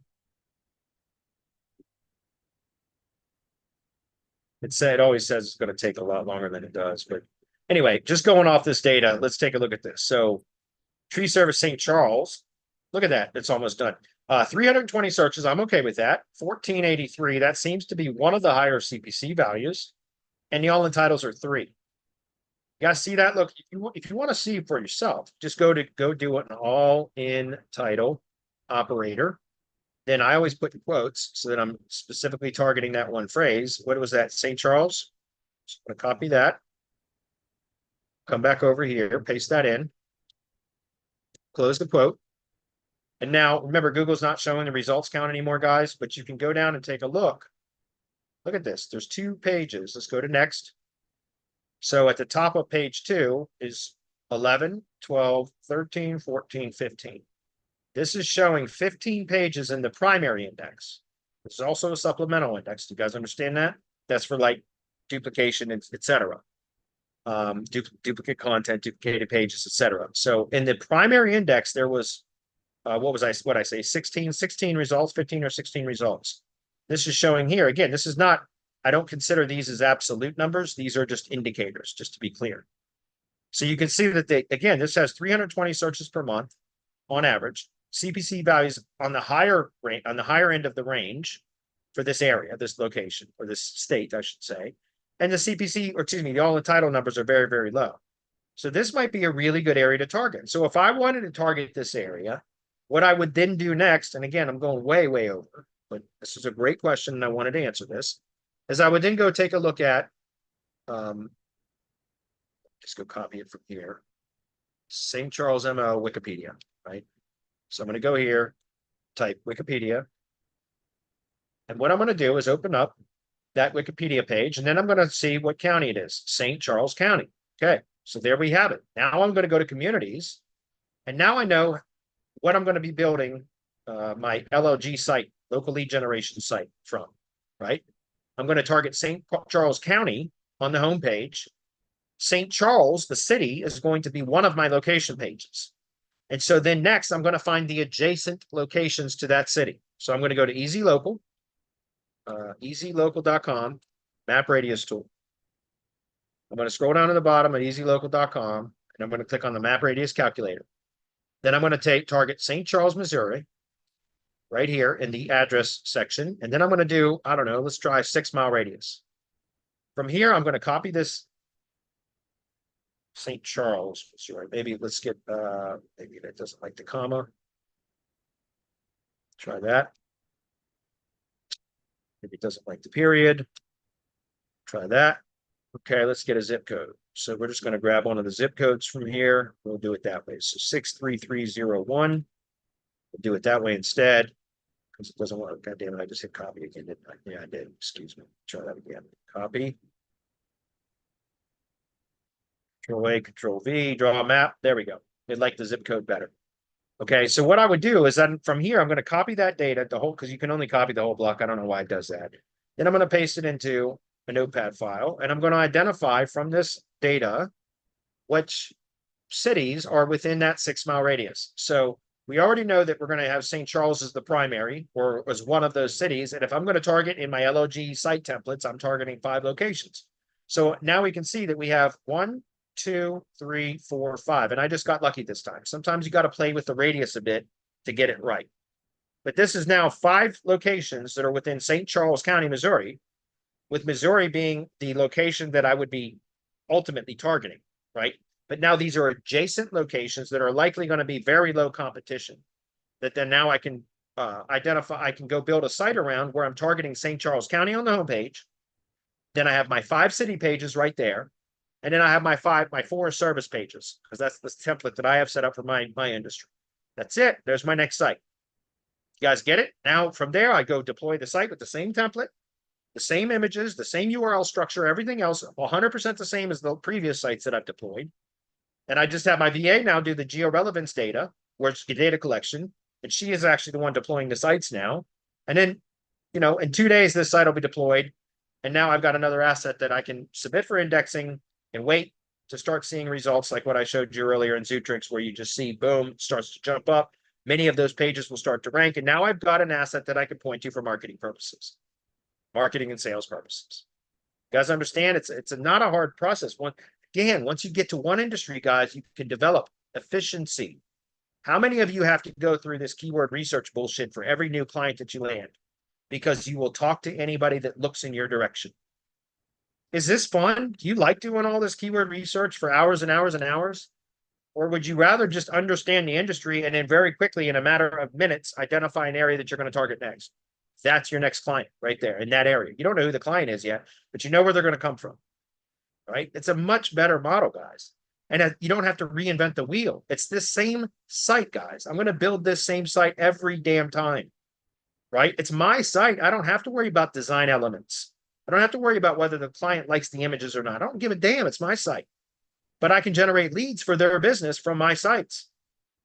It always says it's going to take a lot longer than it does. But anyway, just going off this data, let's take a look at this. So Tree Service St. Charles, look at that. It's almost done. 320 searches. I'm okay with that. 1483. That seems to be one of the higher CPC values. And the all-in titles are 3. You guys see that? Look, if you want to see for yourself, just go do an all-in title operator. Then I always put in quotes so that I'm specifically targeting that one phrase. What was that? St. Charles. Just going to copy that. Come back over here, paste that in. Close the quote. And now, remember, Google's not showing the results count anymore, guys, but you can go down and take a look. Look at this. There's 2 pages. Let's go to next. So at the top of page 2 is 11, 12, 13, 14, 15. This is showing 15 pages in the primary index. This is also a supplemental index. Do you guys understand that? That's for like duplication, etc. Duplicate content, duplicated pages, etc. So in the primary index, there was what I say 16 results, 15 or 16 results. This is showing here again. This is not, I don't consider these as absolute numbers. These are just indicators, just to be clear. So you can see that again, this has 320 searches per month on average. CPC values on the higher end of the range for this area, this location, or this state, I should say. And the CPC, or excuse me, all the title numbers are very, very low. So this might be a really good area to target. So if I wanted to target this area, what I would then do next, and again, I'm going way, way over, but this is a great question and I wanted to answer this, is I would then go take a look at, just go copy it from here, St. Charles MO Wikipedia, right? So I'm going to go here, type Wikipedia. And what I'm going to do is open up that Wikipedia page, and then I'm going to see what county it is, St. Charles County. Okay, so there we have it. Now I'm going to go to communities, and now I know what I'm going to be building my LLG site, local lead generation site from, right? I'm going to target St. Charles County on the home page. St. Charles, the city, is going to be one of my location pages. And so then next, I'm going to find the adjacent locations to that city. So I'm going to go to Easy Local, easylocal.com, map radius tool. I'm going to scroll down to the bottom at easylocal.com, and I'm going to click on the map radius calculator. Then I'm going to target St. Charles, Missouri, right here in the address section. And then I'm going to do, I don't know, let's try 6 mile radius. From here, I'm going to copy this St. Charles, Missouri. Maybe let's get, maybe that doesn't like the comma. Try that. Maybe it doesn't like the period. Try that. Okay, let's get a zip code. So we're just going to grab one of the zip codes from here. We'll do it that way. So 63301. We'll do it that way instead. Because it doesn't work. God damn it, I just hit copy again, didn't I? Yeah, I did. Excuse me. Try that again. Copy. Control A, Control V, draw a map. There we go. They'd like the zip code better. Okay, so what I would do is then from here, I'm going to copy that data, the whole, because you can only copy the whole block. I don't know why it does that. Then I'm going to paste it into a notepad file, and I'm going to identify from this data which cities are within that 6 mile radius. So we already know that we're going to have St. Charles as the primary, or as one of those cities. And if I'm going to target in my LOG site templates, I'm targeting 5 locations. So now we can see that we have 1, 2, 3, 4, 5. And I just got lucky this time. Sometimes you got to play with the radius a bit to get it right. But this is now 5 locations that are within St. Charles County, Missouri, with Missouri being the location that I would be ultimately targeting, right? But now these are adjacent locations that are likely going to be very low competition. That then now I can identify, I can go build a site around where I'm targeting St. Charles County on the homepage. Then I have my 5 city pages right there. And then I have my 4 service pages, because that's the template that I have set up for my industry. That's it. There's my next site. You guys get it? Now from there, I go deploy the site with the same template, the same images, the same URL structure, everything else, 100% the same as the previous sites that I've deployed. And I just have my VA now do the georelevance data, where it's the data collection. And she is actually the one deploying the sites now. And then, you know, in 2 days, this site will be deployed. And now I've got another asset that I can submit for indexing and wait to start seeing results like what I showed you earlier in Zootrix, where you just see, boom, it starts to jump up. Many of those pages will start to rank. And now I've got an asset that I can point to for marketing purposes, marketing and sales purposes. You guys understand? It's not a hard process. Once you get to one industry, guys, you can develop efficiency. How many of you have to go through this keyword research bullshit for every new client that you land? Because you will talk to anybody that looks in your direction. Is this fun? Do you like doing all this keyword research for hours and hours and hours? Or would you rather just understand the industry and then very quickly, in a matter of minutes, identify an area that you're going to target next? That's your next client right there in that area. You don't know who the client is yet, but you know where they're going to come from, right? It's a much better model, guys. And you don't have to reinvent the wheel. It's this same site, guys. I'm going to build this same site every damn time, right? It's my site. I don't have to worry about design elements. I don't have to worry about whether the client likes the images or not. I don't give a damn. It's my site, but I can generate leads for their business from my sites.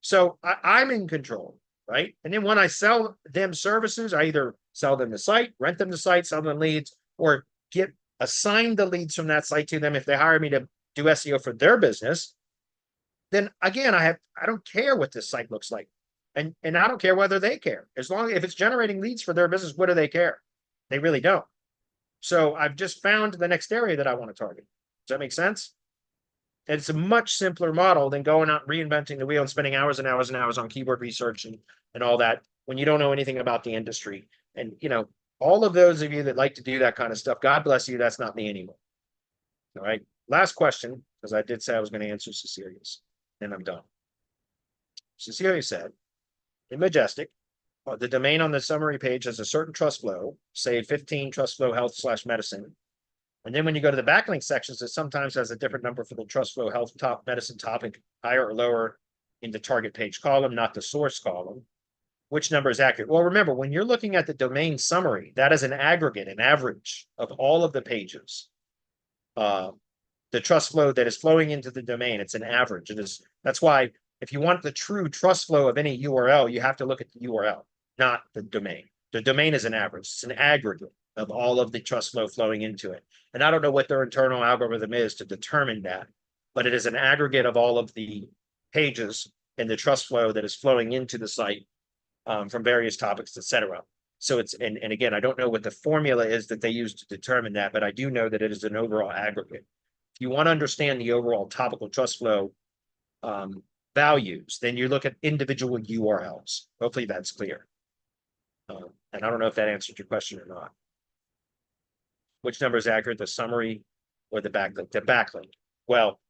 So I'm in control, right? And then when I sell them services, I either sell them the site, rent them the site, sell them leads, or assign the leads from that site to them if they hire me to do SEO for their business. Then again, I don't care what this site looks like. And I don't care whether they care. As long as if it's generating leads for their business, what do they care? They really don't. So I've just found the next area that I want to target. Does that make sense? It's a much simpler model than going out and reinventing the wheel and spending hours and hours and hours on keyword research and all that when you don't know anything about the industry. And, you know, all of those of you that like to do that kind of stuff, God bless you. That's not me anymore. All right. Last question, because I did say I was going to answer Cecilia's, and I'm done. Cecilia said, in Majestic, the domain on the summary page has a certain trust flow, say 15 trust flow health / medicine. And then when you go to the backlink sections, it sometimes has a different number for the trust flow health top medicine topic, higher or lower in the target page column, not the source column. Which number is accurate? Well, remember, when you're looking at the domain summary, that is an aggregate, an average of all of the pages. The trust flow that is flowing into the domain, it's an average. That's why if you want the true trust flow of any URL, you have to look at the URL, not the domain. The domain is an average. It's an aggregate of all of the trust flow flowing into it. And I don't know what their internal algorithm is to determine that, but it is an aggregate of all of the pages and the trust flow that is flowing into the site from various topics, etc. So it's, and again, I don't know what the formula is that they use to determine that, but I do know that it is an overall aggregate. If you want to understand the overall topical trust flow values, then you look at individual URLs. Hopefully that's clear. And I don't know if that answered your question or not. Which number is accurate, the summary or the backlink? The backlink. Well,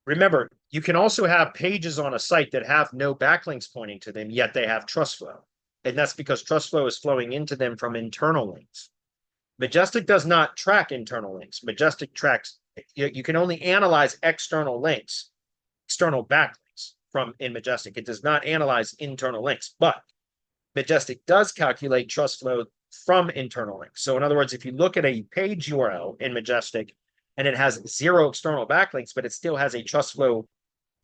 remember, you can also have pages on a site that have no backlinks pointing to them, yet they have trust flow. And that's because trust flow is flowing into them from internal links. Majestic does not track internal links. Majestic tracks, you can only analyze external links, external backlinks in Majestic. It does not analyze internal links, but Majestic does calculate trust flow from internal links. So in other words, if you look at a page URL in Majestic and it has 0 external backlinks, but it still has a trust flow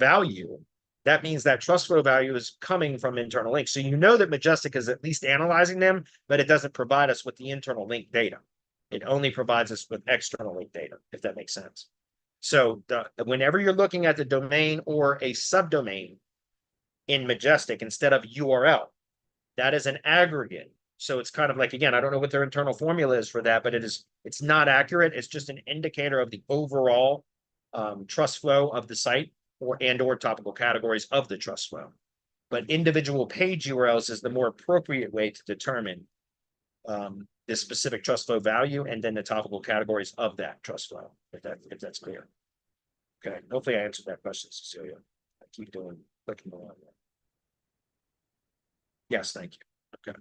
value, that means that trust flow value is coming from internal links. So you know that Majestic is at least analyzing them, but it doesn't provide us with the internal link data. It only provides us with external link data, if that makes sense. So whenever you're looking at the domain or a subdomain in Majestic instead of URL, that is an aggregate. So it's kind of like, again, I don't know what their internal formula is for that, but it's not accurate. It's just an indicator of the overall trust flow of the site or topical categories of the trust flow. But individual page URLs is the more appropriate way to determine the specific trust flow value and then the topical categories of that trust flow, if that's clear. Okay, hopefully I answered that question, Cecilia. I keep clicking along there. Yes, thank you. Okay.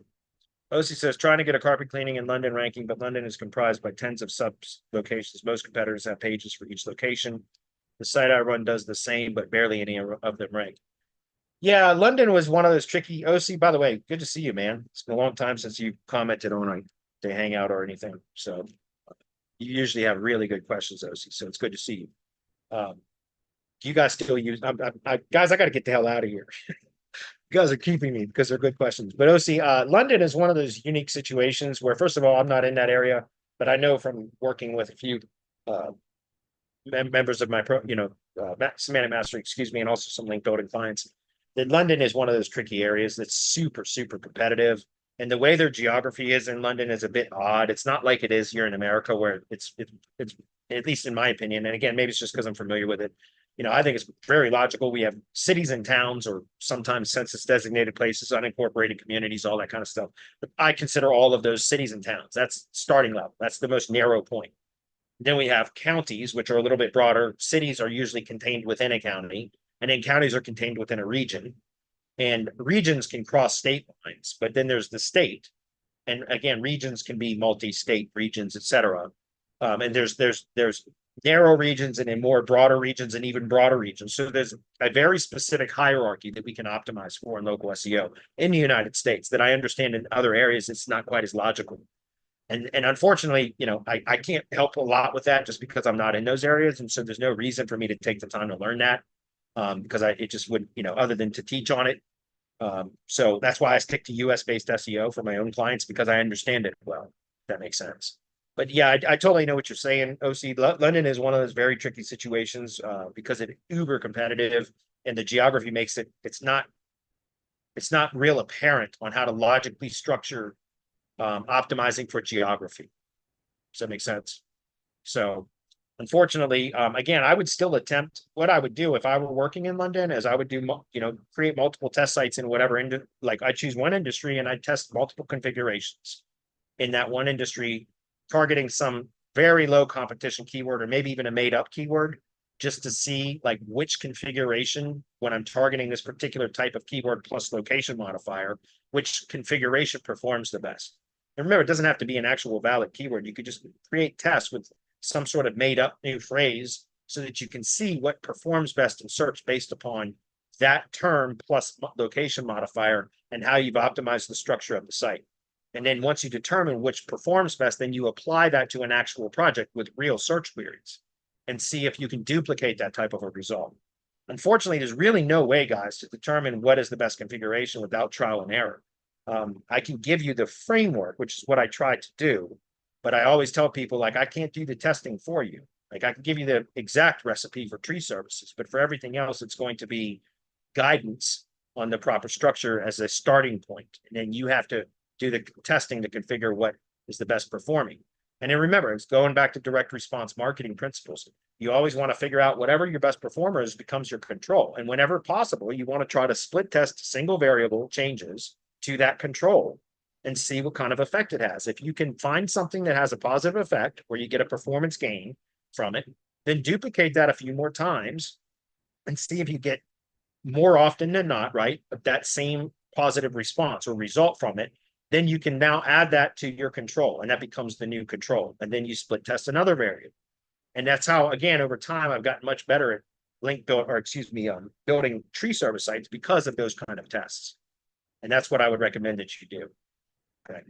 OC says, trying to get a carpet cleaning in London ranking, but London is comprised by tens of sub-locations. Most competitors have pages for each location. The site I run does the same, but barely any of them rank. Yeah, London was one of those tricky. OC, by the way, good to see you, man. It's been a long time since you commented on the Hangout or anything. So you usually have really good questions, OC. So it's good to see you. You guys still use, guys, I got to get the hell out of here. You guys are keeping me because they're good questions. But OC, London is one of those unique situations where, first of all, I'm not in that area, but I know from working with a few members of my Semantic Mastery, excuse me, and also some link building clients, that London is one of those tricky areas that's super, super competitive. And the way their geography is in London is a bit odd. It's not like it is here in America, where it's at least in my opinion, and again, maybe it's just because I'm familiar with it. You know, I think it's very logical. We have cities and towns, or sometimes census designated places, unincorporated communities, all that kind of stuff. But I consider all of those cities and towns. That's starting level. That's the most narrow point. Then we have counties, which are a little bit broader. Cities are usually contained within a county, and then counties are contained within a region. And regions can cross state lines, but then there's the state. And again, regions can be multi-state regions, et cetera. And there's narrow regions and then more broader regions and even broader regions. So there's a very specific hierarchy that we can optimize for in local SEO in the United States that I understand in other areas it's not quite as logical. And unfortunately, I can't help a lot with that just because I'm not in those areas. And so there's no reason for me to take the time to learn that. Because it just would, other than to teach on it. So that's why I stick to US based SEO for my own clients, because I understand it well. If that makes sense. But yeah, I totally know what you're saying. OC London is one of those very tricky situations because it's uber competitive, and the geography makes it's not real apparent on how to logically structure optimizing for geography. Does that make sense? So unfortunately, again, I would still attempt. What I would do if I were working in London is I would do, create multiple test sites in whatever like I choose one industry and I test multiple configurations in that one industry, targeting some very low competition keyword or maybe even a made up keyword, just to see like which configuration, when I'm targeting this particular type of keyword plus location modifier, which configuration performs the best. And remember, it doesn't have to be an actual valid keyword. You could just create tests with some sort of made up new phrase so that you can see what performs best in search based upon that term plus location modifier and how you've optimized the structure of the site. And then once you determine which performs best, then you apply that to an actual project with real search queries and see if you can duplicate that type of a result. Unfortunately, there's really no way, guys, to determine what is the best configuration without trial and error. I can give you the framework, which is what I try to do, but I always tell people, like, I can't do the testing for you. Like, I can give you the exact recipe for tree services, but for everything else, it's going to be guidance on the proper structure as a starting point. And then you have to do the testing to configure what is the best performing. And then remember, it's going back to direct response marketing principles. You always want to figure out whatever your best performer is becomes your control. And whenever possible, you want to try to split test single variable changes to that control and see what kind of effect it has. If you can find something that has a positive effect where you get a performance gain from it, then duplicate that a few more times and see if you get more often than not, right, that same positive response or result from it. Then you can now add that to your control, and that becomes the new control. And then you split test another variable. And that's how, again, over time, I've gotten much better at building tree service sites because of those kind of tests. And that's what I would recommend that you do. Okay.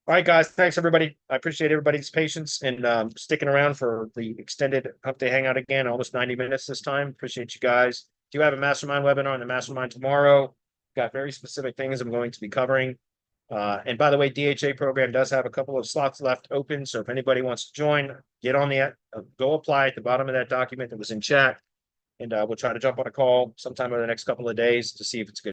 All right, guys. Thanks, everybody. I appreciate everybody's patience and sticking around for the extended Hump Day Hangout again, almost 90 minutes this time. Appreciate you guys. Do have a mastermind webinar on the mastermind tomorrow. Got very specific things I'm going to be covering. And by the way, DHA program does have a couple of slots left open. So if anybody wants to join, get on the go apply at the bottom of that document that was in chat. And we'll try to jump on a call sometime over the next couple of days to see if it's good.